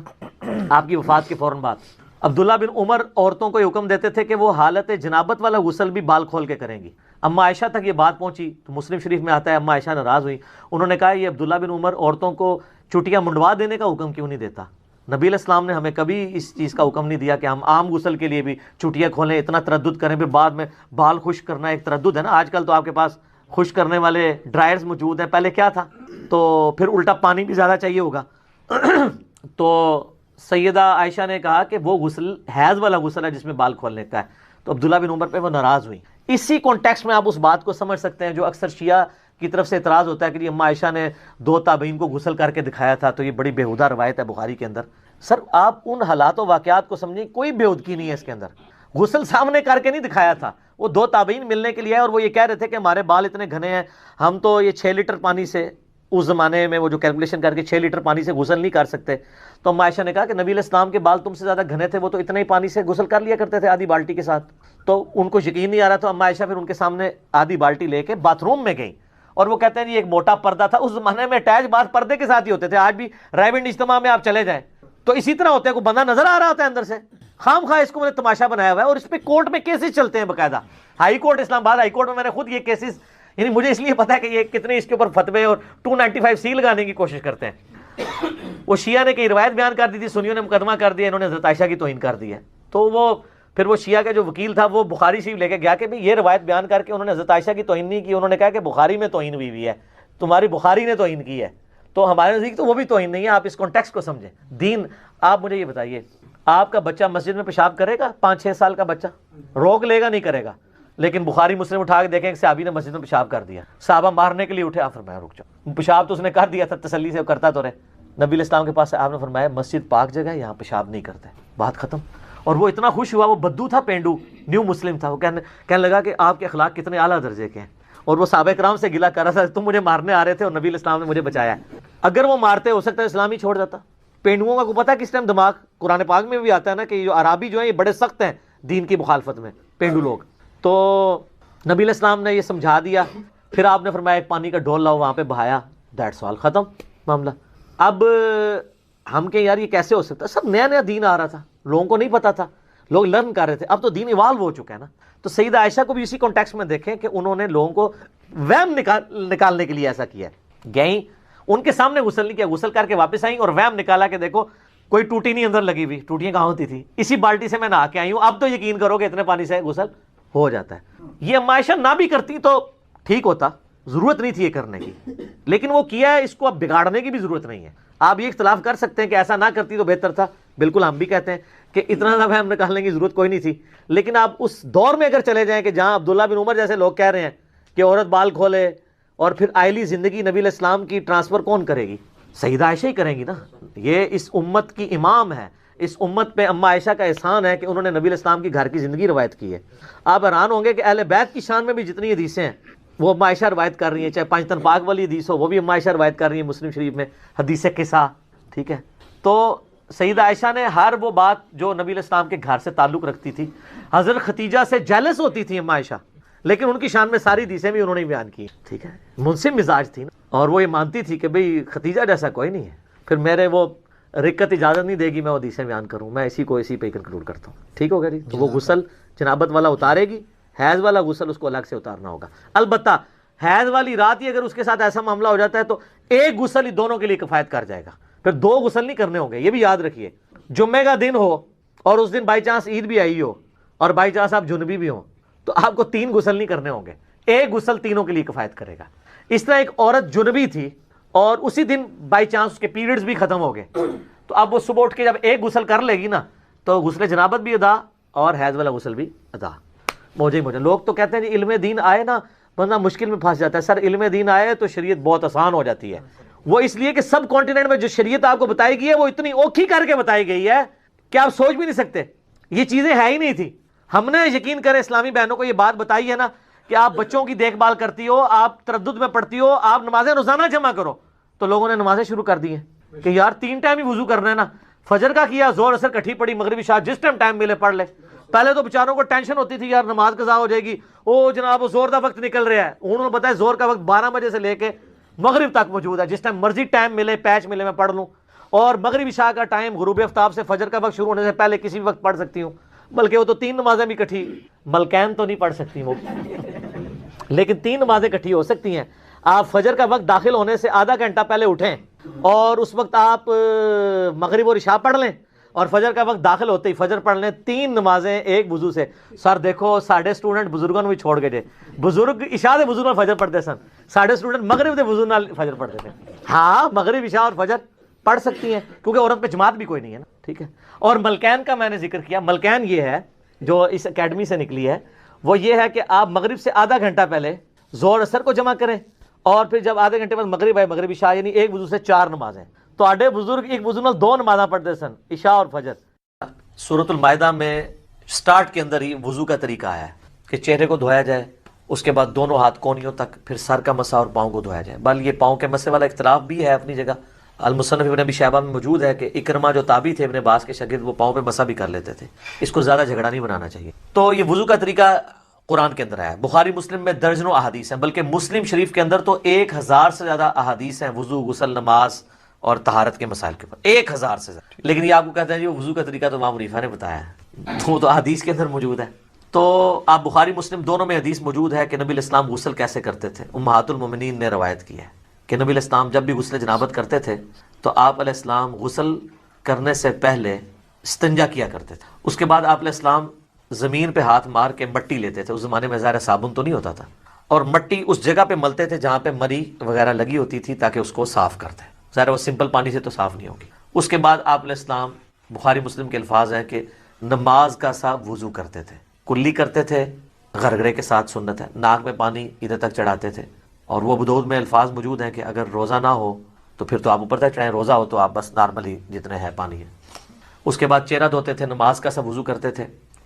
Speaker 2: آپ کی وفات کے فوراً بعد عبداللہ بن عمر عورتوں کو یہ حکم دیتے تھے کہ وہ حالت جنابت والا غسل بھی بال کھول کے کریں گی. اما عائشہ تک یہ بات پہنچی تو مسلم شریف میں آتا ہے اما عائشہ ناراض ہوئی. انہوں نے کہا یہ عبداللہ بن عمر عورتوں کو چٹیاں منڈوا دینے کا حکم کیوں نہیں دیتا؟ نبی علیہ السلام نے ہمیں کبھی اس چیز کا حکم نہیں دیا کہ ہم عام غسل کے لیے بھی چٹیاں کھولیں، اتنا تردد کریں، پھر بعد میں بال خشک کرنا ایک تردد ہے نا. آج کل تو آپ کے پاس خشک کرنے والے ڈرائرز موجود ہیں، پہلے کیا تھا؟ تو پھر الٹا پانی بھی زیادہ چاہیے ہوگا. تو سیدہ عائشہ نے کہا کہ وہ غسل حیض والا غسل ہے جس میں بال کھولنے کا ہے. تو عبداللہ بن عمر پہ وہ ناراض ہوئی. اسی کانٹیکسٹ میں آپ اس بات کو سمجھ سکتے ہیں جو اکثر شیعہ کی طرف سے اعتراض ہوتا ہے کہ اما عائشہ نے 2 تابعین کو غسل کر کے دکھایا تھا، تو یہ بڑی بیہودہ روایت ہے بخاری کے اندر. سر آپ ان حالات و واقعات کو سمجھیں، کوئی بیہودگی نہیں ہے اس کے اندر. غسل سامنے کر کے نہیں دکھایا تھا، وہ 2 تابعین ملنے کے لیے آئے اور وہ یہ کہہ رہے تھے کہ ہمارے بال اتنے گھنے ہیں، ہم تو یہ 6 لیٹر پانی سے، اس زمانے میں وہ جو کیلکولیشن کر کے 6 لیٹر پانی سے غسل نہیں کر سکتے. تو اما عائشہ نے کہا کہ نبی علیہ السلام کے بال تم سے زیادہ گھنے تھے، وہ تو اتنے ہی پانی سے غسل کر لیا کرتے تھے آدھی بالٹی کے ساتھ. تو ان کو یقین نہیں آ رہا، تو اما عائشہ پھر ان کے سامنے آدھی بالٹی لے کے باتھ روم میں گئیں اور وہ کہتے ہیں جی ایک موٹا پردہ تھا. اس زمانے میں اٹیچ باتھ پردے کے ساتھ ہی ہوتے تھے. آج بھی رائبنڈ اجتماع میں آپ چلے جائیں تو اسی طرح ہوتا ہے، کوئی بندہ نظر آ رہا ہوتا ہے اندر سے، خام خواہ اس کو میں نے تماشا بنایا ہوا ہے. اور اس پہ کورٹ میں کیسز چلتے ہیں باقاعدہ. ہائی کورٹ، اسلام آباد ہائی کورٹ میں میں نے خود یہ کیسز، یعنی مجھے اس لیے پتا ہے کہ یہ کتنے اس کے اوپر فتوے اور 295C لگانے کی کوشش کرتے ہیں. وہ شیعہ نے کئی روایت بیان کر دی تھی، سنیوں نے مقدمہ کر دیا، انہوں نے حضرت عائشہ کی توہین کر دی ہے. تو وہ پھر وہ شیعہ کا جو وکیل تھا وہ بخاری شریف لے کے گیا کہ بھی یہ روایت بیان کر کے انہوں نے حضرت عائشہ کی توہین نہیں کی. انہوں نے کہا کہ بخاری میں توہین ہوئی ہے، تمہاری بخاری نے توہین کی ہے. تو ہمارے نزدیک تو وہ بھی توہین نہیں ہے. آپ اس کانٹیکسٹ کو سمجھیں. دین، آپ مجھے یہ بتائیے، آپ کا بچہ مسجد میں پیشاب کرے گا؟ 5-6 سال کا بچہ روک لے گا؟ نہیں کرے گا. لیکن بخاری مسلم اٹھا کے دیکھیں کہ صحابی نے مسجد میں پیشاب کر دیا، صحابہ مارنے کے لیے اٹھے، آپ فرمایا رک جاؤ، پیشاب تو اس نے کر دیا تھا، تسلی سے کرتا تو رہے. نبی علیہ السلام کے پاس آپ نے فرمایا مسجد پاک جگہ ہے، یہاں پیشاب نہیں کرتے، بات ختم. اور وہ اتنا خوش ہوا، وہ بدو تھا، پینڈو نیو مسلم تھا، وہ کہنے لگا کہ آپ کے اخلاق کتنے اعلیٰ درجے کے ہیں. اور وہ صحابہ کرام سے گلہ کر رہا تھا، تم مجھے مارنے آ رہے تھے اور نبی علیہ السلام نے مجھے بچایا. اگر وہ مارتے ہو سکتا ہے اسلام ہی چھوڑ جاتا. پینڈوؤں کا کو پتہ ہے کس ٹائم دماغ، قرآن پاک میں بھی آتا ہے نا کہ جو عرابی جو ہیں یہ بڑے سخت ہیں دین کی مخالفت میں، پینڈو لوگ. تو نبی علیہ السلام نے یہ سمجھا دیا. پھر آپ نے فرمایا ایک پانی کا ڈول لاؤ، وہاں پہ بہایا، دیٹس آل، ختم معاملہ. اب ہم کہ یار یہ کیسے ہو سکتا ہے؟ سب نیا نیا دین آ رہا تھا، لوگوں کو نہیں پتا تھا، لوگ لرن کر رہے تھے. اب تو دین ایوالو ہو چکا ہے نا. تو سیدہ عائشہ کو بھی اسی کانٹیکسٹ میں دیکھیں کہ انہوں نے لوگوں کو وہم نکالنے کے لیے ایسا کیا. گئیں ان کے سامنے غسل نہیں کیا، غسل کر کے واپس آئیں اور وہم نکالا کہ دیکھو کوئی ٹوٹی نہیں اندر لگی ہوئی. ٹوٹیاں کہاں ہوتی تھی؟ اسی بالٹی سے میں نہا کے آئی ہوں. اب تو یقین کرو کہ اتنے پانی سے غسل ہو جاتا ہے. یہ اما عائشہ نہ بھی کرتی تو ٹھیک ہوتا، ضرورت نہیں تھی یہ کرنے کی، لیکن وہ کیا ہے، اس کو اب بگاڑنے کی بھی ضرورت نہیں ہے. آپ یہ اختلاف کر سکتے ہیں کہ ایسا نہ کرتی تو بہتر تھا، بالکل ہم بھی کہتے ہیں کہ اتنا زیادہ ہم نکالنے کی ضرورت کوئی نہیں تھی. لیکن آپ اس دور میں اگر چلے جائیں کہ جہاں عبداللہ بن عمر جیسے لوگ کہہ رہے ہیں کہ عورت بال کھولے اور پھر آئلی زندگی نبی علیہ السلام کی ٹرانسفر کون کرے گی؟ سیدہ عائشہ ہی کریں گی نا. یہ اس امت کی امام ہے، اس امت پہ اما عائشہ کا احسان ہے کہ انہوں نے نبی علیہ السلام کی گھر کی زندگی روایت کی ہے. آپ حیران ہوں گے کہ اہل بیت کی شان میں بھی جتنی حدیثیں ہیں وہ اما عائشہ روایت کر رہی ہیں، چاہے 5 تن پاک والی حدیث ہو وہ بھی اما عائشہ روایت کر رہی ہیں مسلم شریف میں، حدیث قصہ. ٹھیک ہے، تو سیدہ عائشہ نے ہر وہ بات جو نبی علیہ السلام کے گھر سے تعلق رکھتی تھی، حضرت ختیجہ سے جیلس ہوتی تھی اما عائشہ، لیکن ان کی شان میں ساری حدیثیں بھی انہوں نے بیان کی. ٹھیک ہے، منصف مزاج تھی نا، اور وہ یہ مانتی تھی کہ بھئی ختیجہ جیسا کوئی نہیں ہے. پھر میرے وہ رکت اجازت نہیں دے گی میں وہ حدیثیں بیان کروں، میں اسی پہ کنکلوڈ کرتا ہوں. ٹھیک ہو گیا جی. تو وہ غسل جنابت والا اتارے گی، حیض والا غسل اس کو الگ سے اتارنا ہوگا. البتہ حیض والی رات ہی اگر اس کے ساتھ ایسا معاملہ ہو جاتا ہے تو ایک غسل ہی دونوں کے لیے کفایت کر جائے گا، پھر 2 غسل نہیں کرنے ہوں گے. یہ بھی یاد رکھیے، جمعے کا دن ہو اور اس دن بائی چانس عید بھی آئی ہو اور بائی چانس آپ جنبی بھی ہوں تو آپ کو 3 غسل نہیں کرنے ہوں گے، ایک غسل تینوں کے لیے کفایت کرے گا. اس طرح ایک عورت جنبی تھی اور اسی دن بائی چانس اس کے پیریڈز بھی ختم ہو گئے، تو اب وہ صبح اٹھ کے جب ایک غسل کر لے گی نا تو غسل جنابت بھی ادا اور حیض والا غسل بھی ادا. موجے لوگ تو کہتے ہیں جی علم دین آئے نا بندہ مشکل میں پھنس جاتا ہے. سر علم دین آئے تو شریعت بہت آسان ہو جاتی ہے. وہ اس لیے کہ سب کانٹیننٹ میں جو شریعت آپ کو بتائی گئی ہے وہ اتنی اوکھی کر کے بتائی گئی ہے کہ آپ سوچ بھی نہیں سکتے. یہ چیزیں ہے ہی نہیں تھی. ہم نے یقین کریں اسلامی بہنوں کو یہ بات بتائی ہے نا کہ آپ بچوں کی دیکھ بھال کرتی ہو، آپ تردد میں پڑھتی ہو، آپ نمازیں روزانہ جمع کرو، تو لوگوں نے نمازیں شروع کر دی ہیں کہ یار 3 ٹائم ہی وضو کرنا ہے نا، فجر کا کیا، زور اثر کٹھی پڑی، مغرب عشاء جس ٹائم ملے پڑھ لے. پہلے تو بیچاروں کو ٹینشن ہوتی تھی یار نماز قضا ہو جائے گی، او جناب وہ زور کا وقت نکل رہا ہے. انہوں نے بتایا زور کا وقت 12 بجے سے لے کے مغرب تک موجود ہے، جس ٹائم مرضی ٹائم ملے پیچ ملے میں پڑھ لوں. اور مغرب عشاء کا ٹائم غروب آفتاب سے فجر کا وقت شروع ہونے سے پہلے کسی بھی وقت پڑھ سکتی ہوں، بلکہ وہ تو 3 نمازیں بھی کٹھی، ملکین تو نہیں پڑھ سکتی وہ، لیکن 3 نمازیں کٹھی ہو سکتی ہیں. آپ فجر کا وقت داخل ہونے سے آدھا گھنٹہ پہلے اٹھیں اور اس وقت آپ مغرب اور عشاء پڑھ لیں، اور فجر کا وقت داخل ہوتے ہی فجر پڑھ لیں 3 نمازیں ایک وضو سے. سر دیکھو ساڈے اسٹوڈنٹ بزرگوں بھی چھوڑ گئے، بزرگ عشاء دے وضو نال فجر پڑھتے سن، ساڈے اسٹوڈنٹ مغرب دے وضو نال فجر پڑھتے تھے. ہاں مغرب عشاء اور فجر پڑھ سکتی ہیں کیونکہ عورت پہ جماعت بھی کوئی نہیں ہے نا، ٹھیک ہے. اور ملکین کا میں نے ذکر کیا. ملکین یہ ہے جو اس اکیڈمی سے نکلی ہے، وہ یہ ہے کہ آپ مغرب سے آدھا گھنٹہ پہلے زور اثر کو جمع کریں، اور پھر جب آدھے گھنٹے بعد مغرب آئے مغرب عشاء، یعنی ایک وضو سے 4 نمازیں. تو آڈے بزرگ ایک وضو نال 2 نمازاں پڑھتے سن، عشاء اور فجر. سورۃ المائدہ میں سٹارٹ کے اندر ہی وضو کا طریقہ آیا ہے کہ چہرے کو دھویا جائے، اس کے بعد دونوں ہاتھ کونیوں تک، پھر سر کا مسح اور پاؤں کو دھویا جائے. بل یہ پاؤں کے مسح والا اختلاف بھی ہے اپنی جگہ. المصنف ابن ابی شیبہ میں موجود ہے کہ اکرمہ جو تابعی تھے ابن عباس کے شاگرد، وہ پاؤں پہ مسح بھی کر لیتے تھے. اس کو زیادہ جھگڑا نہیں بنانا چاہیے. تو یہ وضو کا طریقہ قرآن کے اندر ہے. بخاری مسلم میں درجنوں احادیث ہیں، بلکہ مسلم شریف کے اندر تو 1000 سے زیادہ احادیث ہیں وضو، غسل، نماز اور طہارت کے مسائل کے اوپر. 1000 سے زیادہ. لیکن یہ آپ کو کہتے ہیں جو وضو کا طریقہ تو امام حنیفہ نے بتایا ہے، تو حدیث کے اندر موجود ہے. تو آپ بخاری مسلم دونوں میں حدیث موجود ہے کہ نبی الاسلام غسل کیسے کرتے تھے. امہات المومنین نے روایت کی ہے کہ نبی الاسلام جب بھی غسل جنابت کرتے تھے تو آپ علیہ السلام غسل کرنے سے پہلے استنجا کیا کرتے تھے. اس کے بعد آپ علیہ السلام زمین پہ ہاتھ مار کے مٹی لیتے تھے. اس زمانے میں ظاہر صابن تو نہیں ہوتا تھا، اور مٹی اس جگہ پہ ملتے تھے جہاں پہ مری وغیرہ لگی ہوتی تھی تاکہ اس کو صاف کرتے. ظاہر وہ سمپل پانی سے تو صاف نہیں ہوگی. اس کے بعد آپ علیہ السلام بخاری مسلم کے الفاظ ہیں کہ نماز کا سا وضو کرتے تھے، کلی کرتے تھے، غرغرے کے ساتھ سنت ہے، ناک میں پانی ادھر تک چڑھاتے تھے. اور وہ ابو داؤد میں الفاظ موجود ہیں کہ اگر روزہ نہ ہو تو پھر تو آپ اوپر تک چڑھیں، روزہ ہو تو آپ بس نارملی جتنے ہے پانی ہے. اس کے بعد چہرہ دھوتے تھے، نماز کا سا وضو کرتے تھے،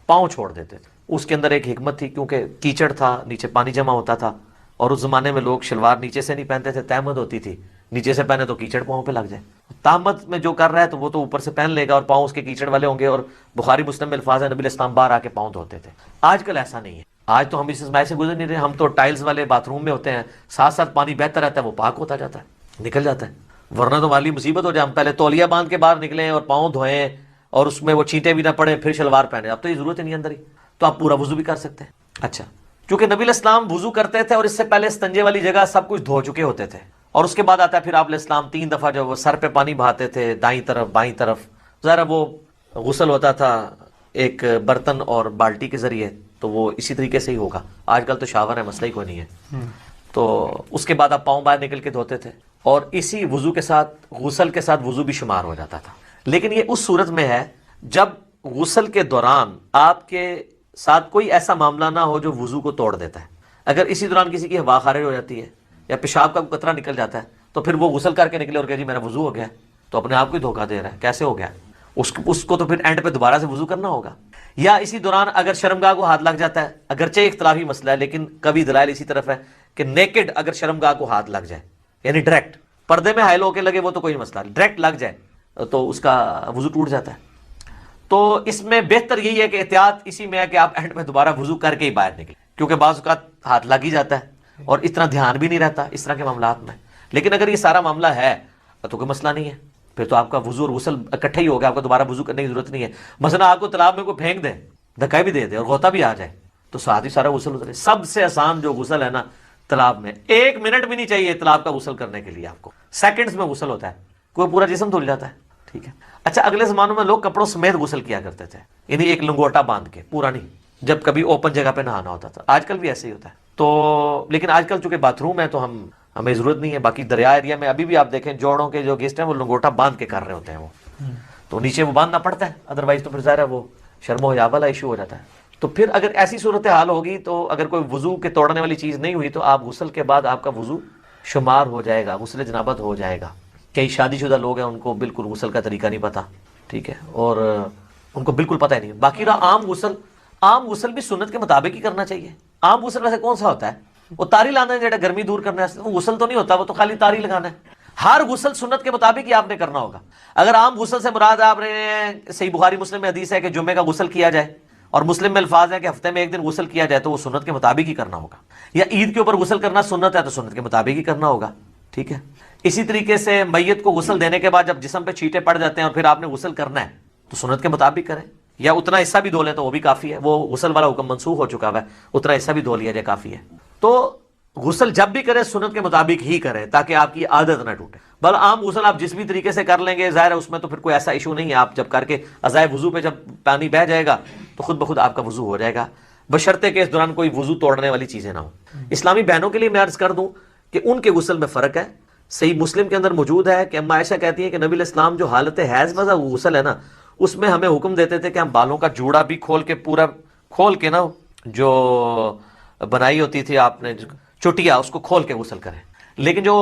Speaker 2: پاؤں چھوڑ دیتے تھے. اس کے اندر ایک حکمت تھی کیونکہ کیچڑ تھا، نیچے پانی جمع ہوتا تھا، اور اس زمانے میں لوگ شلوار نیچے سے نہیں پہنتے تھے، تہمت ہوتی تھی، نیچے سے پہنے تو کیچڑ پاؤں پہ لگ جائے. تہمت میں جو کر رہا ہے تو وہ تو اوپر سے پہن لے گا اور پاؤں اس کے کیچڑ والے ہوں گے. اور بخاری مسلم میں الفاظ ہے نبی الاسلام باہر آ کے پاؤں دھوتے تھے. آج کل ایسا نہیں ہے. آج تو ہم اس اسماعیل سے گزر نہیں رہے، ہم تو ٹائلز والے باتھ روم میں ہوتے ہیں، ساتھ ساتھ پانی بہتا رہتا ہے، وہ پاک ہوتا جاتا ہے، نکل جاتا ہے. ورنہ تو ہمارے لیے مصیبت ہو جائے، ہم پہلے تولیہ باندھ کے باہر نکلیں اور پاؤں دھوئیں اور اس میں وہ چینٹے بھی نہ پڑیں پھر شلوار پہنے. اب تو یہ ضرورت ہی نہیں اندر ہی، تو آپ پورا وضو بھی کر سکتے ہیں. اچھا، چونکہ نبی الاسلام وضو کرتے تھے اور اس سے پہلے استنجے والی جگہ سب کچھ دھو چکے ہوتے تھے. اور اس کے بعد آتا ہے پھر آپ علیہ السلام 3 دفعہ جو وہ سر پہ پانی بہاتے تھے، دائیں طرف بائیں طرف. ذرا وہ غسل ہوتا تھا ایک برتن اور بالٹی کے ذریعے، تو وہ اسی طریقے سے ہی ہوگا. آج کل تو شاور ہے، مسئلہ ہی کوئی نہیں ہے. تو اس کے بعد آپ پاؤں باہر نکل کے دھوتے تھے، اور اسی وضو کے ساتھ غسل کے ساتھ وضو بھی شمار ہو جاتا تھا. لیکن یہ اس صورت میں ہے جب غسل کے دوران آپ کے ساتھ کوئی ایسا معاملہ نہ ہو جو وضو کو توڑ دیتا ہے. اگر اسی دوران کسی کی ہوا خارج ہو جاتی ہے یا پیشاب کا قطرہ نکل جاتا ہے تو پھر وہ غسل کر کے نکلے اور کہ جی میرا وضو ہو گیا، تو اپنے آپ کو ہی دھوکہ دے رہا ہے. کیسے ہو گیا؟ اس کو تو پھر اینڈ پہ دوبارہ سے وضو کرنا ہوگا. یا اسی دوران اگر شرمگاہ کو ہاتھ لگ جاتا ہے، اگرچہ اختلافی مسئلہ ہے لیکن کبھی دلائل اسی طرف ہے کہ نیکڈ اگر شرمگاہ کو ہاتھ لگ جائے، یعنی ڈائریکٹ پردے میں حائل ہو کے لگے وہ تو کوئی مسئلہ نہیں، ڈائریکٹ لگ جائے تو اس کا وضو ٹوٹ جاتا ہے. تو اس میں بہتر یہی ہے کہ احتیاط اسی میں ہے کہ آپ اینڈ میں دوبارہ وضو کر کے ہی باہر نکلیں، کیونکہ بعض اوقات ہاتھ لگ ہی جاتا ہے اور اتنا دھیان بھی نہیں رہتا اس طرح کے معاملات میں. لیکن اگر یہ سارا معاملہ ہے تو کوئی مسئلہ نہیں ہے، پھر تو آپ کا وضو اور غسل اکٹھا ہی ہوگا، آپ کو دوبارہ وضو کرنے کی ضرورت نہیں ہے. مثلا آپ کو تالاب میں کوئی پھینک دے، دھکا بھی دے دے اور غوطہ بھی آ جائے تو ساتھ ہی سارا غسل اترے. سب سے آسان جو غسل ہے نا تالاب میں، 1 منٹ بھی نہیں چاہیے تالاب کا غسل کرنے کے لیے، آپ کو سیکنڈز میں غسل ہوتا ہے، کوئی پورا جسم دھل جاتا ہے. ٹھیک ہے. اچھا، اگلے زمانوں میں لوگ کپڑوں سمیت غسل کیا کرتے تھے، یعنی ایک لنگوٹا باندھ کے، پورا نہیں، جب کبھی اوپن جگہ پہ نہانا ہوتا تھا. آج کل بھی ایسے ہی ہوتا ہے. تو لیکن آج کل چونکہ باتھ روم ہے تو ہم ہمیں ضرورت نہیں ہے. باقی دریا ایریا میں ابھی بھی آپ دیکھیں جوڑوں کے جو گیسٹ ہیں وہ لنگوٹا باندھ کے کر رہے ہوتے ہیں وہ, تو نیچے وہ باندھنا پڑتا ہے, ادروائز تو پھر ظاہر ہے وہ شرم و حیا والا ایشو ہو جاتا ہے. تو پھر اگر ایسی صورتحال ہوگی تو اگر کوئی وضو کے توڑنے والی چیز نہیں ہوئی تو آپ غسل کے بعد آپ کا وضو شمار ہو جائے گا, غسل جنابت ہو جائے گا. کئی شادی شدہ لوگ ہیں ان کو بالکل غسل کا طریقہ نہیں پتا, ٹھیک ہے, اور ان کو بالکل پتہ ہی نہیں. باقی رہا عام غسل بھی سنت کے مطابق ہی کرنا چاہیے. عام غسل ویسے کون سا ہوتا ہے؟ وہ تاری لانا ہے, گرمی دور کرنے واسطے, وہ غسل تو نہیں ہوتا, وہ تو خالی تاری لگانا ہے. ہر غسل سنت کے مطابق ہی آپ نے کرنا ہوگا. اگر عام غسل سے مراد آپ نے صحیح بخاری مسلم میں حدیث ہے کہ جمعے کا غسل کیا جائے, اور مسلم میں الفاظ ہے کہ ہفتے میں ایک دن غسل کیا جائے, تو وہ سنت کے مطابق ہی کرنا ہوگا. یا عید کے اوپر غسل کرنا سنت ہے تو سنت کے مطابق ہی کرنا ہوگا, ٹھیک ہے. اسی طریقے سے میت کو غسل دینے کے بعد جب جسم پہ چھینٹے پڑ جاتے ہیں اور پھر آپ نے غسل کرنا ہے تو سنت کے مطابق کریں, یا اتنا حصہ بھی دھو لیں تو وہ بھی کافی ہے. وہ غسل والا حکم منسوخ ہو چکا ہے, اتنا حصہ بھی دھو لیا جائے کافی ہے. تو غسل جب بھی کریں سنت کے مطابق ہی کریں تاکہ آپ کی عادت نہ ٹوٹے. بل عام غسل آپ جس بھی طریقے سے کر لیں گے ظاہر ہے اس میں تو پھر کوئی ایسا ایشو نہیں ہے. آپ جب کر کے ازائے وضو پہ جب پانی بہ جائے گا تو خود بخود آپ کا وضو ہو جائے گا, بشرطے کہ اس دوران کوئی وضو توڑنے والی چیزیں نہ ہوں. اسلامی بہنوں کے لیے میں عرض کر دوں کہ ان کے غسل میں فرق ہے. صحیح مسلم کے اندر موجود ہے کہ اما عائشہ کہتی ہیں کہ نبی الاسلام جو حالت حیض میں غسل ہے نا, اس میں ہمیں حکم دیتے تھے کہ ہم بالوں کا جوڑا بھی کھول کے پورا کھول کے نا جو بنائی ہوتی تھی آپ نے چٹیا اس کو کھول کے غسل کریں. لیکن جو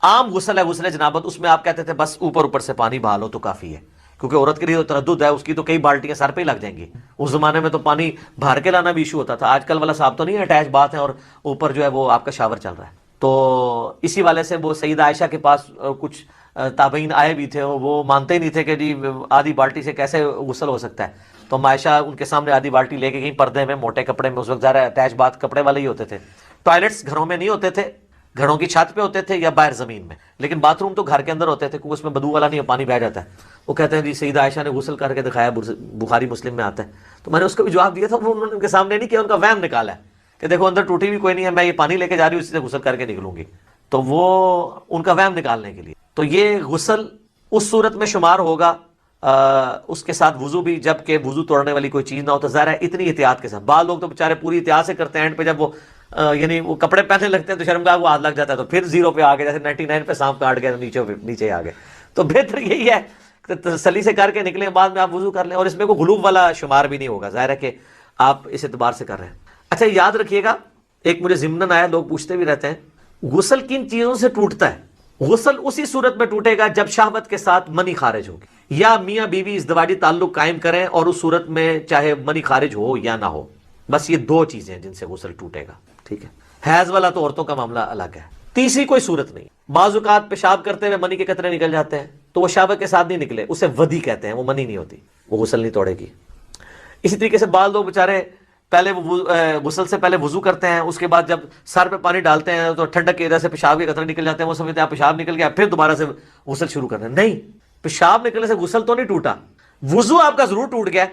Speaker 2: عام غسل ہے غسل جنابت اس میں آپ کہتے تھے بس اوپر سے پانی بہا لو تو کافی ہے, کیونکہ عورت کے لیے تو تردد ہے, اس کی تو کئی بالٹیاں سر پہ ہی لگ جائیں گی. اس زمانے میں تو پانی بھر کے لانا بھی ایشو ہوتا تھا. آج کل والا صاحب تو نہیں ہے, اٹیچ بات ہے اور اوپر جو ہے وہ آپ کا شاور چل رہا ہے. تو اسی والے سے وہ سیدہ عائشہ کے پاس کچھ تابعین آئے بھی تھے, وہ مانتے ہی نہیں تھے کہ جی آدھی بالٹی سے کیسے غسل ہو سکتا ہے. تو عائشہ ان کے سامنے آدھی بالٹی لے کے گئی پردے میں موٹے کپڑے میں, اس وقت ظاہر اٹیچ بات کپڑے والے ہی ہوتے تھے. ٹوائلٹس گھروں میں نہیں ہوتے تھے, گھروں کی چھت پہ ہوتے تھے یا باہر زمین میں, لیکن باتھ روم تو گھر کے اندر ہوتے تھے کیونکہ اس میں بدبو والا نہیں, پانی بہ جاتا ہے. وہ کہتے ہیں جی سیدہ عائشہ نے غسل کر کے دکھایا, بخاری مسلم میں آتا ہے. تو میں نے اس کو بھی جواب دیا تھا, وہ انہوں نے ان کے سامنے نہیں کیا, ان کا وہم نکالا ہے کہ دیکھو اندر ٹوٹی بھی کوئی نہیں ہے, میں یہ پانی لے کے جا رہی ہوں اسی سے غسل کر کے نکلوں گی. تو وہ ان کا وہم نکالنے کے لیے. تو یہ غسل اس صورت میں شمار ہوگا اس کے ساتھ وضو بھی, جب کہ وضو توڑنے والی کوئی چیز نہ ہو. تو ظاہر ہے اتنی احتیاط کے ساتھ, بعض لوگ تو بیچارے پوری احتیاط سے کرتے ہیں, اینڈ پہ جب وہ یعنی وہ کپڑے پہننے لگتے ہیں تو شرمگاہ کو ہاتھ لگ جاتا ہے, تو پھر 0 پہ آ گئے, جیسے 99 پہ سانپ کاٹ گئے نیچے آ گئے. تو بہتر یہی ہے کہ تسلی سے کر کے نکلیں, بعد میں آپ وضو کر لیں, اور اس میں کوئی غلوب والا شمار بھی نہیں ہوگا. ظاہر ہے کہ آپ اس اعتبار سے کر رہے ہیں. اچھا یاد رکھیے گا, ایک مجھے ضمناً آیا, لوگ پوچھتے بھی رہتے ہیں غسل کن چیزوں سے ٹوٹتا ہے. غسل اسی صورت میں ٹوٹے گا جب شہوت کے ساتھ منی خارج ہوگی, یا میاں بیوی ازدواجی تعلق قائم کریں اور اس صورت میں چاہے منی خارج ہو یا نہ ہو. بس یہ 2 چیزیں ہیں جن سے غسل ٹوٹے گا, ٹھیک ہے. حیض والا تو عورتوں کا معاملہ الگ ہے. تیسری کوئی صورت نہیں. بعض اوقات پیشاب کرتے ہوئے منی کے قطرے نکل جاتے ہیں تو وہ شہوت کے ساتھ نہیں نکلے, اسے ودی کہتے ہیں, وہ منی نہیں ہوتی, وہ غسل نہیں توڑے گی. اسی طریقے سے بعض لوگ بیچارے پہلے غسل سے پہلے وضو کرتے ہیں, اس کے بعد جب سر پہ پانی ڈالتے ہیں تو ٹھنڈک کی وجہ سے پیشاب کے قطرے نکل جاتے ہیں, وہ سمجھتے ہیں پیشاب نکل گیا پھر دوبارہ سے غسل شروع کرنا. نہیں, پیشاب نکلنے سے غسل تو نہیں ٹوٹا, وضو آپ کا ضرور ٹوٹ گیا.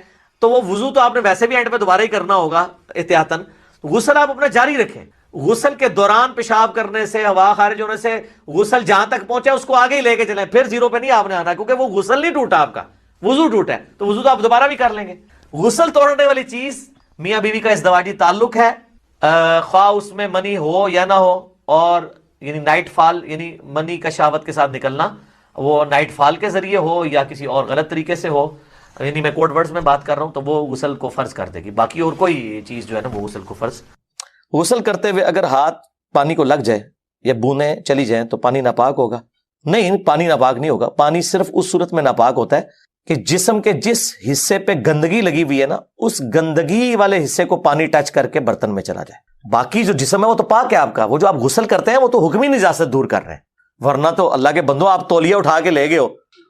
Speaker 2: تو وہ وضو تو آپ نے ویسے بھی اینڈ پہ دوبارہ ہی کرنا ہوگا احتیاطاً. غسل آپ اپنا جاری رکھیں. غسل کے دوران پیشاب کرنے سے, ہوا خارج ہونے سے غسل جہاں تک پہنچے اس کو آگے ہی لے کے چلیں, پھر 0 پہ نہیں آپ نے آنا, کیونکہ وہ غسل نہیں ٹوٹا, آپ کا وضو ٹوٹا ہے. تو وضو تو آپ دوبارہ بھی کر لیں گے. غسل توڑنے والی چیز میاں بیوی کا ازدواجی تعلق ہے, خواہ اس میں منی ہو یا نہ ہو, اور یعنی نائٹ فال, یعنی منی کا شہوت کے ساتھ نکلنا وہ نائٹ فال کے ذریعے ہو یا کسی اور غلط طریقے سے ہو, یعنی میں کوڈ ورڈز میں بات کر رہا ہوں, تو وہ غسل کو فرض کر دے گی. باقی اور کوئی چیز جو ہے نا وہ غسل کو فرض.
Speaker 3: غسل کرتے ہوئے اگر ہاتھ پانی کو لگ جائے یا بوندیں چلی جائیں تو پانی ناپاک ہوگا؟ نہیں, پانی ناپاک نہیں ہوگا. پانی صرف اس صورت میں ناپاک ہوتا ہے کہ جسم کے جس حصے پہ گندگی لگی ہوئی ہے نا, اس گندگی والے حصے کو پانی ٹچ کر کے برتن میں چلا جائے. باقی جو جسم ہے وہ تو پاک ہے آپ کا. وہ جو آپ غسل کرتے ہیں وہ تو حکمی نجاست دور کر رہے ہیں, ورنہ تو اللہ کے بندو آپ تولیہ اٹھا کے لے گئے ہو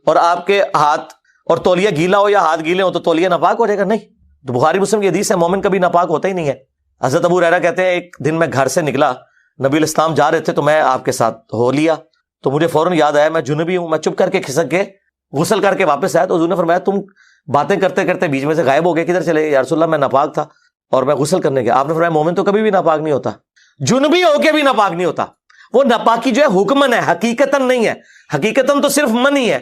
Speaker 3: اور آپ کے ہاتھ اور تولیہ گیلا ہو یا ہاتھ گیلے ہو تو تولیہ ناپاک ہو جائے گا؟ نہیں. تو بخاری مسلم کی حدیث ہے مومن کبھی ناپاک ہوتا ہی نہیں ہے. حضرت ابو ہریرہ کہتے ہیں ایک دن میں گھر سے نکلا, نبی الاسلام جا رہے تھے تو میں آپ کے ساتھ ہو لیا, تو مجھے فوراً یاد آیا میں جنبی ہوں. میں چپ کر کے کھسک کے غسل کر کے واپس آیا تو حضور نے فرمایا تم باتیں کرتے کرتے بیچ میں سے غائب ہو گئے, کدھر چلے؟ یا رسول اللہ میں ناپاک تھا اور میں غسل کرنے گیا. آپ نے فرمایا مومن تو کبھی بھی ناپاک نہیں ہوتا, جنبی ہو کے بھی ناپاک نہیں ہوتا. وہ ناپاکی جو ہے حکمن ہے, حقیقتاً نہیں ہے. حقیقتاً تو صرف منی ہے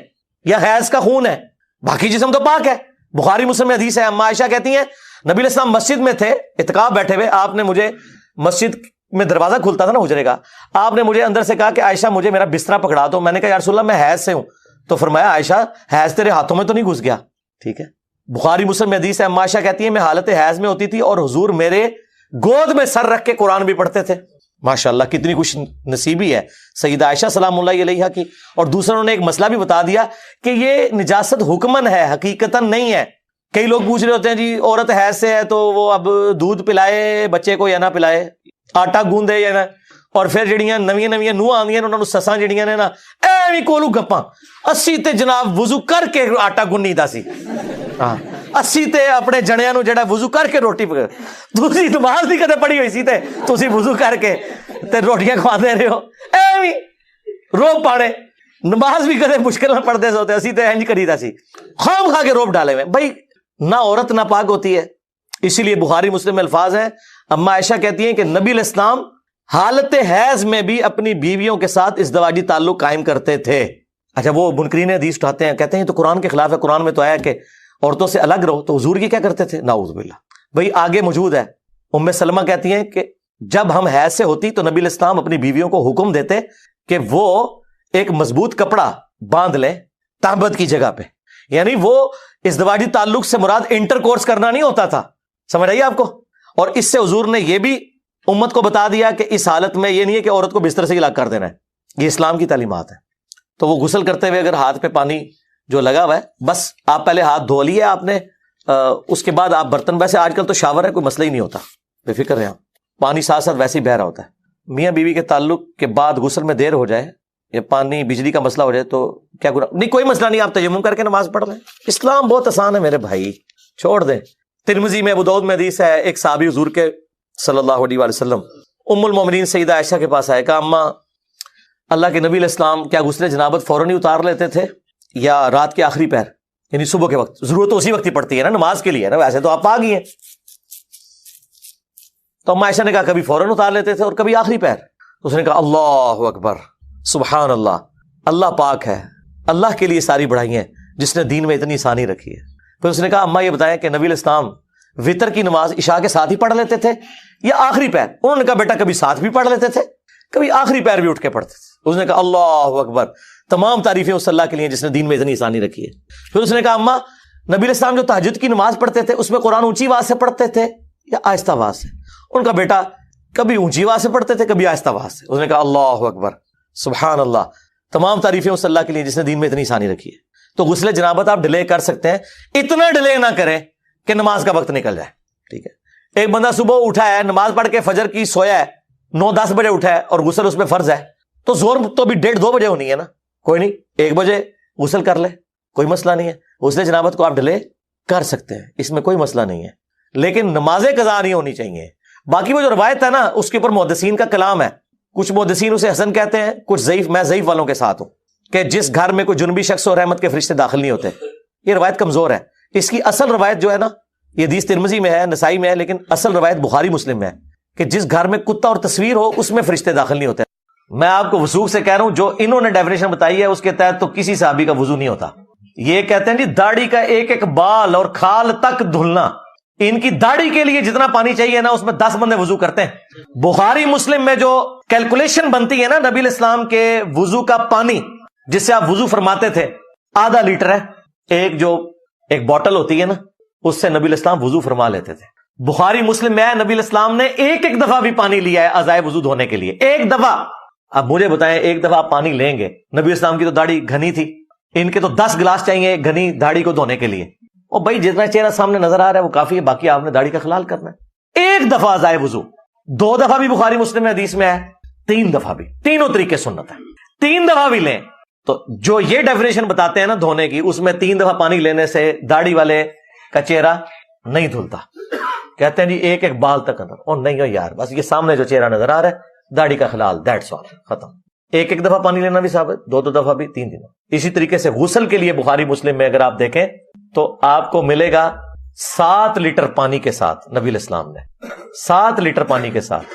Speaker 3: یا حیض کا خون ہے, باقی جسم تو پاک ہے. بخاری مسلم میں حدیث ہے, اما عائشہ کہتی ہیں نبی علیہ السلام مسجد میں تھے, اعتکاف بیٹھے ہوئے, آپ نے مجھے مسجد میں دروازہ کھلتا تھا نا حجرے کا, آپ نے مجھے اندر سے کہا کہ عائشہ مجھے میرا بستر پکڑا دو. میں نے کہا یا رسول اللہ میں حیض سے ہوں. تو فرمایا عائشہ حیض تیرے ہاتھوں میں تو نہیں گھس گیا؟ ٹھیک ہے, بخاری مسلم میں حدیث ہے, اما عائشہ کہتی ہیں میں حالت حیض میں ہوتی تھی اور حضور میرے گود میں سر رکھ کے قرآن بھی پڑھتے تھے. ماشاءاللہ کتنی خوش نصیبی ہے سیدہ عائشہ سلام اللہ علیہا کی. اور دوسروں نے ایک مسئلہ بھی بتا دیا کہ یہ نجاست حکمن ہے, حقیقتاً نہیں ہے. کئی لوگ پوچھ رہے ہوتے ہیں جی عورت حیض سے ہے تو وہ اب دودھ پلائے بچے کو یا نہ پلائے, آٹا گوندے یا نہ. اور پھر جڑیاں نویاں نوح آندیاں انہوں نے سساں جڑیاں نے نا ایویں کولو گپاں, اسی تے جناب وضو کر کے آٹا گنی دا سی, ہاں اسی تے اپنے جنیاں نو جڑا وضو کر کے روٹی پکا. تسی نماز نہیں کدے پڑھی ہوئی سی تے تسی وضو کر کے تے روٹیاں کھوا دے رہے ہو ایویں روب پاڑے. نماز بھی کدے مشکل نہ پڑھتے ہوتے, اسی تے انج کریدا سی خام کھا کے روب ڈالے ہوئے. بھائی نہ عورت نہ پاک ہوتی ہے, اسی لیے بخاری مسلم میں الفاظ ہیں, اما عائشہ کہتی ہیں کہ نبی علیہ السلام حالت حیض میں بھی اپنی بیویوں کے ساتھ ازدواجی تعلق قائم کرتے تھے. اچھا وہ منکرین حدیث اٹھاتے ہیں, کہتے ہیں تو قرآن کے خلاف ہے, قرآن میں تو آیا کہ عورتوں سے الگ رہو, تو حضور یہ کیا کرتے تھے؟ نعوذ باللہ. بھائی آگے موجود ہے, ام سلمہ کہتی ہیں کہ جب ہم حیض سے ہوتی تو نبی علیہ السلام اپنی بیویوں کو حکم دیتے کہ وہ ایک مضبوط کپڑا باندھ لیں تہبت کی جگہ پہ. یعنی وہ ازدواجی تعلق سے مراد انٹر کورس کرنا نہیں ہوتا تھا, سمجھ آئیے آپ کو. اور اس سے حضور نے یہ بھی امت کو بتا دیا کہ اس حالت میں یہ نہیں ہے کہ عورت کو بستر سے الگ کر دینا ہے, یہ اسلام کی تعلیمات ہے. تو وہ غسل کرتے ہوئے اگر ہاتھ پہ پانی جو لگا ہوا ہے, بس آپ پہلے ہاتھ دھو لیے آپ نے, اس کے بعد آپ برتن, ویسے آج کل تو شاور ہے کوئی مسئلہ ہی نہیں ہوتا, بے فکر رہیں, پانی ساتھ ساتھ ویسے ہی بہ رہا ہوتا ہے. میاں بیوی کے تعلق کے بعد غسل میں دیر ہو جائے یا پانی بجلی کا مسئلہ ہو جائے تو کیا گناہ؟ نہیں کوئی مسئلہ نہیں, آپ تیمم کر کے نماز پڑھ لیں. اسلام بہت آسان ہے میرے بھائی, چھوڑ دیں. ترمذی میں ابو داؤد میں حدیث ہے, ایک صحابی حضور کے صلی اللہ علیہ وسلم ام المومنین سیدہ عائشہ کے پاس آئے, کہا اما اللہ کے نبی علیہ السلام کیا غسل جنابت فوراً ہی اتار لیتے تھے یا رات کے آخری پہر, یعنی صبح کے وقت؟ ضرورت تو اسی وقت ہی پڑتی ہے نا نماز کے لیے نا, ویسے تو آپ آ گئی ہیں. تو اما عائشہ نے کہا کبھی فوراً اتار لیتے تھے اور کبھی آخری پہر. اس نے کہا اللہ اکبر سبحان اللہ, اللہ پاک ہے, اللہ کے لیے ساری بڑھائی ہیں جس نے دین میں اتنی آسانی رکھی ہے. پھر اس نے کہا اما یہ بتائیں کہ نبی علیہ السلام وطر کی نماز عشاء کے ساتھ ہی پڑھ لیتے تھے یا آخری پہر؟ انہوں نے کہا بیٹا کبھی ساتھ بھی پڑھ لیتے تھے کبھی آخری پہر بھی اٹھ کے پڑھتے تھے. اس نے کہا اللہ اکبر, تمام تعریفیں اس اللہ کے لیے جس نے دین میں اتنی آسانی رکھی ہے. پھر اس نے کہا اما نبی علیہ السلام جو تہجد کی نماز پڑھتے تھے اس میں قرآن اونچی آواز سے پڑھتے تھے یا آہستہ آواز سے؟ ان کا بیٹا کبھی اونچی آواز سے پڑھتے تھے کبھی آہستہ آواز سے. اس نے کہا اللہ اکبر سبحان اللہ, تمام تعریفیں اس اللہ کے لیے جس نے دین میں اتنی آسانی رکھی ہے. تو غسل جنابت آپ ڈیلے کر سکتے ہیں, اتنا ڈیلے نہ کریں کہ نماز کا وقت نکل جائے. ٹھیک ہے, ایک بندہ صبح اٹھا ہے, نماز پڑھ کے فجر کی سویا ہے, 9-10 بجے اٹھا ہے اور غسل اس پہ فرض ہے, تو زور تو بھی 1:30-2 بجے ہونی ہے نا. کوئی نہیں 1 بجے غسل کر لے, کوئی مسئلہ نہیں ہے. غسل جنابت کو آپ ڈیلے کر سکتے ہیں, اس میں کوئی مسئلہ نہیں ہے, لیکن نماز قضا نہیں ہونی چاہیے. باقی وہ جو روایت ہے نا اس کے اوپر محدثین کا کلام ہے. کچھ محدثین اسے حسن کہتے ہیں, کچھ ضعیف. میں ضعیف والوں کے ساتھ ہوں کہ جس گھر میں کوئی جنبی شخص اور رحمت کے فرشتے داخل نہیں ہوتے, یہ روایت کمزور ہے. اس کی اصل روایت جو ہے نا یہ حدیث ترمذی میں ہے, نسائی میں ہے, لیکن اصل روایت بخاری مسلم میں ہے کہ جس گھر میں کتا اور تصویر ہو اس میں فرشتے داخل نہیں ہوتے. میں آپ کو وثوق سے کہہ رہا ہوں, جو انہوں نے ڈیفینیشن بتائی ہے اس کے تحت تو کسی صحابی کا وضو نہیں ہوتا. یہ کہتے ہیں جی داڑھی کا ایک ایک بال اور کھال تک دھلنا, ان کی داڑھی کے لیے جتنا پانی چاہیے نا اس میں 10 بندے وضو کرتے ہیں. بخاری مسلم میں جو کیلکولیشن بنتی ہے نا نبی علیہ السلام کے وضو کا پانی جس سے آپ وضو فرماتے تھے آدھا لیٹر ہے. ایک بوٹل ہوتی ہے نا اس سے نبی علیہ السلام وضو فرما لیتے تھے. بخاری مسلم میں نبی علیہ السلام نے ایک دفعہ بھی پانی لیا ہے اعضائے وضو دھونے کے لیے, ایک دفعہ. اب مجھے بتائیں ایک دفعہ آپ پانی لیں گے, نبی علیہ السلام کی تو داڑھی گھنی تھی, ان کے تو 10 گلاس چاہیے گھنی داڑھی کو دھونے کے لیے. اور بھائی جتنا چہرہ سامنے نظر آ رہا ہے وہ کافی ہے, باقی آپ نے داڑھی کا خلال کرنا ہے. ایک دفعہ اعضائے وضو, 2 دفعہ بھی بخاری مسلم میں حدیث میں ہے, 3 دفعہ بھی, تینوں طریقے سنت ہے, 3 دفعہ بھی لیں. تو جو یہ ڈیفینیشن بتاتے ہیں نا دھونے کی, اس میں 3 دفعہ پانی لینے سے داڑھی والے کا چہرہ نہیں دھلتا. کہتے ہیں جی ایک ایک بال تک اندر, اور نہیں ہو یار, بس یہ سامنے جو چہرہ نظر آ رہا ہے داڑھی کا خلال, دیٹس آل, ختم. ایک دفعہ پانی لینا بھی ثابت, 2 دفعہ بھی, 3 دنوں. اسی طریقے سے غسل کے لیے بخاری مسلم میں اگر آپ دیکھیں تو آپ کو ملے گا 7 لیٹر پانی کے ساتھ نبی علیہ السلام نے 7 لیٹر پانی کے ساتھ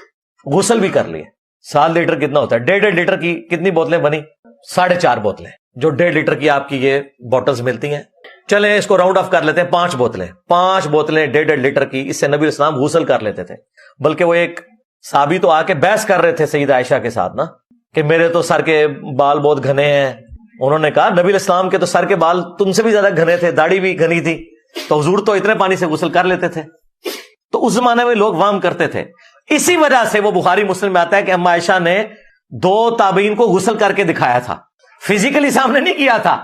Speaker 3: غسل بھی کر لیے. 7 لیٹر کتنا ہوتا ہے؟ 1.5 لیٹر کی کتنی بوتلیں بنی؟ 4.5 بوتلیں, جو 1.5 لیٹر کی آپ کی یہ بوٹلز ملتی ہیں. چلیں اس کو راؤنڈ آف کر لیتے ہیں, 5 بوتلیں 1.5 لیٹر کی, اس سے نبی علیہ السلام غسل کر لیتے تھے. بلکہ وہ ایک صحابی تو آ کے بحث کر رہے تھے سیدہ عائشہ کے ساتھ نا کہ میرے تو سر کے بال بہت گھنے ہیں. انہوں نے کہا نبی الاسلام کے تو سر کے بال تم سے بھی زیادہ گھنے تھے, داڑھی بھی گھنی تھی, تو حضور تو اتنے پانی سے غسل کر لیتے تھے. تو اس زمانے میں لوگ وام کرتے تھے. اسی وجہ سے وہ بخاری مسلم میں آتا ہے کہ اما عائشہ نے 2 تابعین کو غسل کر کے دکھایا تھا, فزیکلی سامنے نہیں کیا تھا.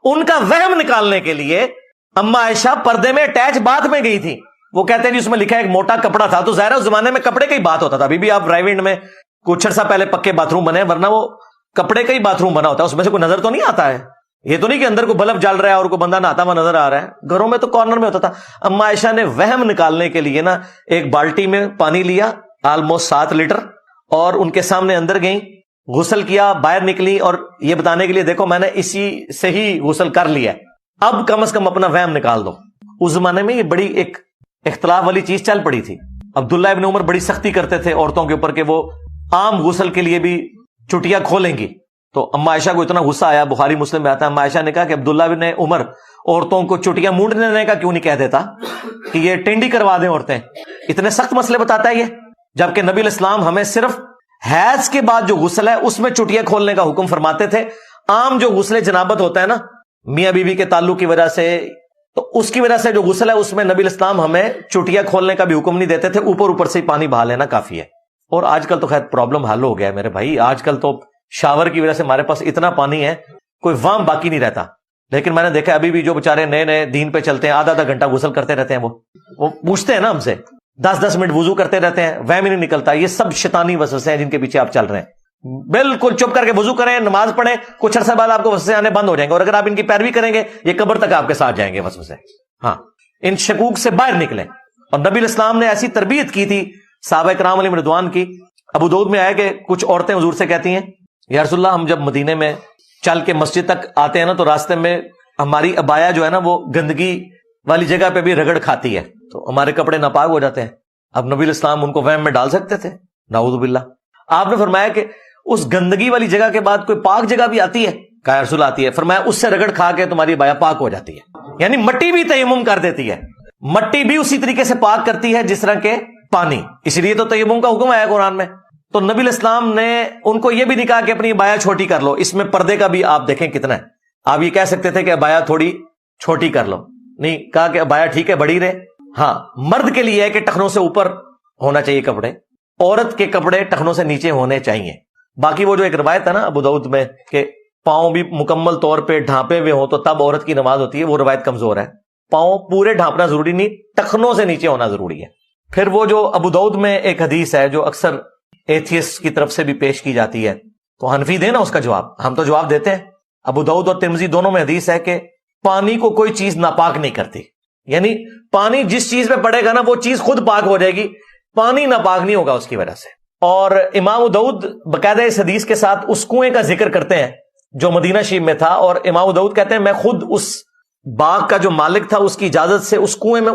Speaker 3: ان کا وہم نکالنے کے لیے اما عائشہ پردے میں اٹیچ باتھ میں گئی تھی. وہ کہتے ہیں جی اس میں لکھا ہے ایک موٹا کپڑا تھا, تو ظاہر ہے اس زمانے میں کپڑے کا ہی بات ہوتا تھا. ابھی بھی آپ ڈرائیو انڈ میں کچھ عرصہ پہلے پکے باتھ روم بنے, ورنہ وہ کپڑے کا ہی باتھ روم بنا ہوتا ہے, اس میں سے کوئی نظر تو نہیں آتا ہے. یہ تو نہیں کہ اندر کو بلب جل رہا ہے اور کوئی بندہ نہاتا ہوا نظر آ رہا ہے. گھروں میں تو کارنر میں ہوتا تھا. اما عائشہ نے وہم نکالنے کے لیے نا ایک بالٹی میں پانی لیا, آلموسٹ 7 لیٹر, اور ان کے سامنے اندر گئیں, غسل کیا, باہر نکلی, اور یہ بتانے کے لیے دیکھو میں نے اسی سے ہی غسل کر لیا, اب کم از کم اپنا وہم نکال دو. اس زمانے میں یہ بڑی ایک اختلاف والی چیز چل پڑی تھی. عبداللہ ابن عمر بڑی سختی کرتے تھے عورتوں کے اوپر کہ وہ عام غسل کے لیے بھی چٹیاں کھولیں گی. تو اما عائشہ کو اتنا غصہ آیا, بخاری مسلم میں آتا ہے, اما عائشہ نے کہا کہ عبداللہ ابن عمر عورتوں کو چٹیاں مونڈنے کا کیوں نہیں کہہ دیتا کہ یہ ٹینڈی کروا دیں عورتیں. اتنے سخت مسئلے بتاتا ہے یہ, جبکہ نبی الاسلام ہمیں صرف حیض کے بعد جو غسل ہے اس میں چٹیاں کھولنے کا حکم فرماتے تھے. عام جو غسل جنابت ہوتا ہے نا میاں بیوی کے تعلق کی وجہ سے, تو اس کی وجہ سے جو غسل ہے اس میں نبی الاسلام ہمیں چٹیاں کھولنے کا بھی حکم نہیں دیتے تھے, اوپر سے ہی پانی بہا لینا کافی ہے. اور آج کل تو خیر پرابلم حل ہو گیا ہے میرے بھائی, آج کل تو شاور کی وجہ سے ہمارے پاس اتنا پانی ہے کوئی وام باقی نہیں رہتا. لیکن میں نے دیکھا ابھی بھی جو بےچارے نئے نئے دین پہ چلتے ہیں آدھا گھنٹہ غسل کرتے رہتے ہیں, وہ پوچھتے ہیں نا ہم سے 10 منٹ وضو کرتے رہتے ہیں, وہم ہی نہیں نکلتا. یہ سب شیطانی وسوسے ہیں جن کے پیچھے آپ چل رہے ہیں. بالکل چپ کر کے وضو کریں, نماز پڑھیں, کچھ عرصہ بعد آپ کو وسوسے آنے بند ہو جائیں گے, اور اگر آپ ان کی پیروی کریں گے یہ قبر تک آپ کے ساتھ جائیں گے وسوسے. ہاں, ان شکوک سے باہر نکلیں. اور نبی الاسلام نے ایسی تربیت کی تھی صحابہ کرام علیہم رضوان کی. ابو داؤد میں آیا کہ کچھ عورتیں حضور سے کہتی ہیں یا رسول اللہ ہم جب مدینے میں چل کے مسجد تک آتے ہیں نا تو راستے میں ہماری عبایا جو ہے نا وہ گندگی والی جگہ پہ بھی رگڑ کھاتی ہے, تو ہمارے کپڑے ناپاک ہو جاتے ہیں. اب نبی الاسلام ان کو وہم میں ڈال سکتے تھے؟ نعوذ باللہ. آپ نے فرمایا کہ اس گندگی والی جگہ کے بعد کوئی پاک جگہ بھی آتی ہے؟ کہا رسول آتی ہے. فرمایا اس سے رگڑ کھا کے تمہاری عبایا پاک ہو جاتی ہے. یعنی مٹی بھی تیمم کر دیتی ہے, مٹی بھی اسی طریقے سے پاک کرتی ہے جس طرح کے پانی. اس لیے تو تیمم کا حکم آیا قرآن میں. تو نبی الاسلام نے ان کو یہ بھی نہیں کہا کہ اپنی عبایا چھوٹی کر لو. اس میں پردے کا بھی آپ دیکھیں کتنا ہے. آپ یہ کہہ سکتے تھے کہ عبایا تھوڑی چھوٹی کر لو, نہیں کہا کہ عبایا ٹھیک ہے بڑی رہے. ہاں, مرد کے لیے ہے کہ ٹخنوں سے اوپر ہونا چاہیے کپڑے, عورت کے کپڑے ٹخنوں سے نیچے ہونے چاہیے. باقی وہ جو ایک روایت ہے نا ابو داؤد میں کہ پاؤں بھی مکمل طور پہ ڈھانپے ہوئے ہوں تو تب عورت کی نماز ہوتی ہے, وہ روایت کمزور ہے. پاؤں پورے ڈھانپنا ضروری نہیں, ٹخنوں سے نیچے ہونا ضروری ہے. پھر وہ جو ابو داؤد میں ایک حدیث ہے جو اکثر ایتھیسٹ کی طرف سے بھی پیش کی جاتی ہے, تو حنفی دے نا اس کا جواب, ہم تو جواب دیتے ہیں. ابو داؤد اور ترمذی دونوں میں حدیث ہے کہ پانی کو کوئی چیز ناپاک نہیں کرتی. یعنی پانی جس چیز پہ پڑے گا نا وہ چیز خود پاک ہو جائے گی, پانی ناپاک نہیں ہوگا اس کی وجہ سے. اور امام داؤد باقاعدہ اس حدیث کے ساتھ اس کنویں کا ذکر کرتے ہیں جو مدینہ شریف میں تھا, اور امام داؤد کہتے ہیں میں خود اس باغ کا جو مالک تھا اس کی اجازت سے اس کنویں میں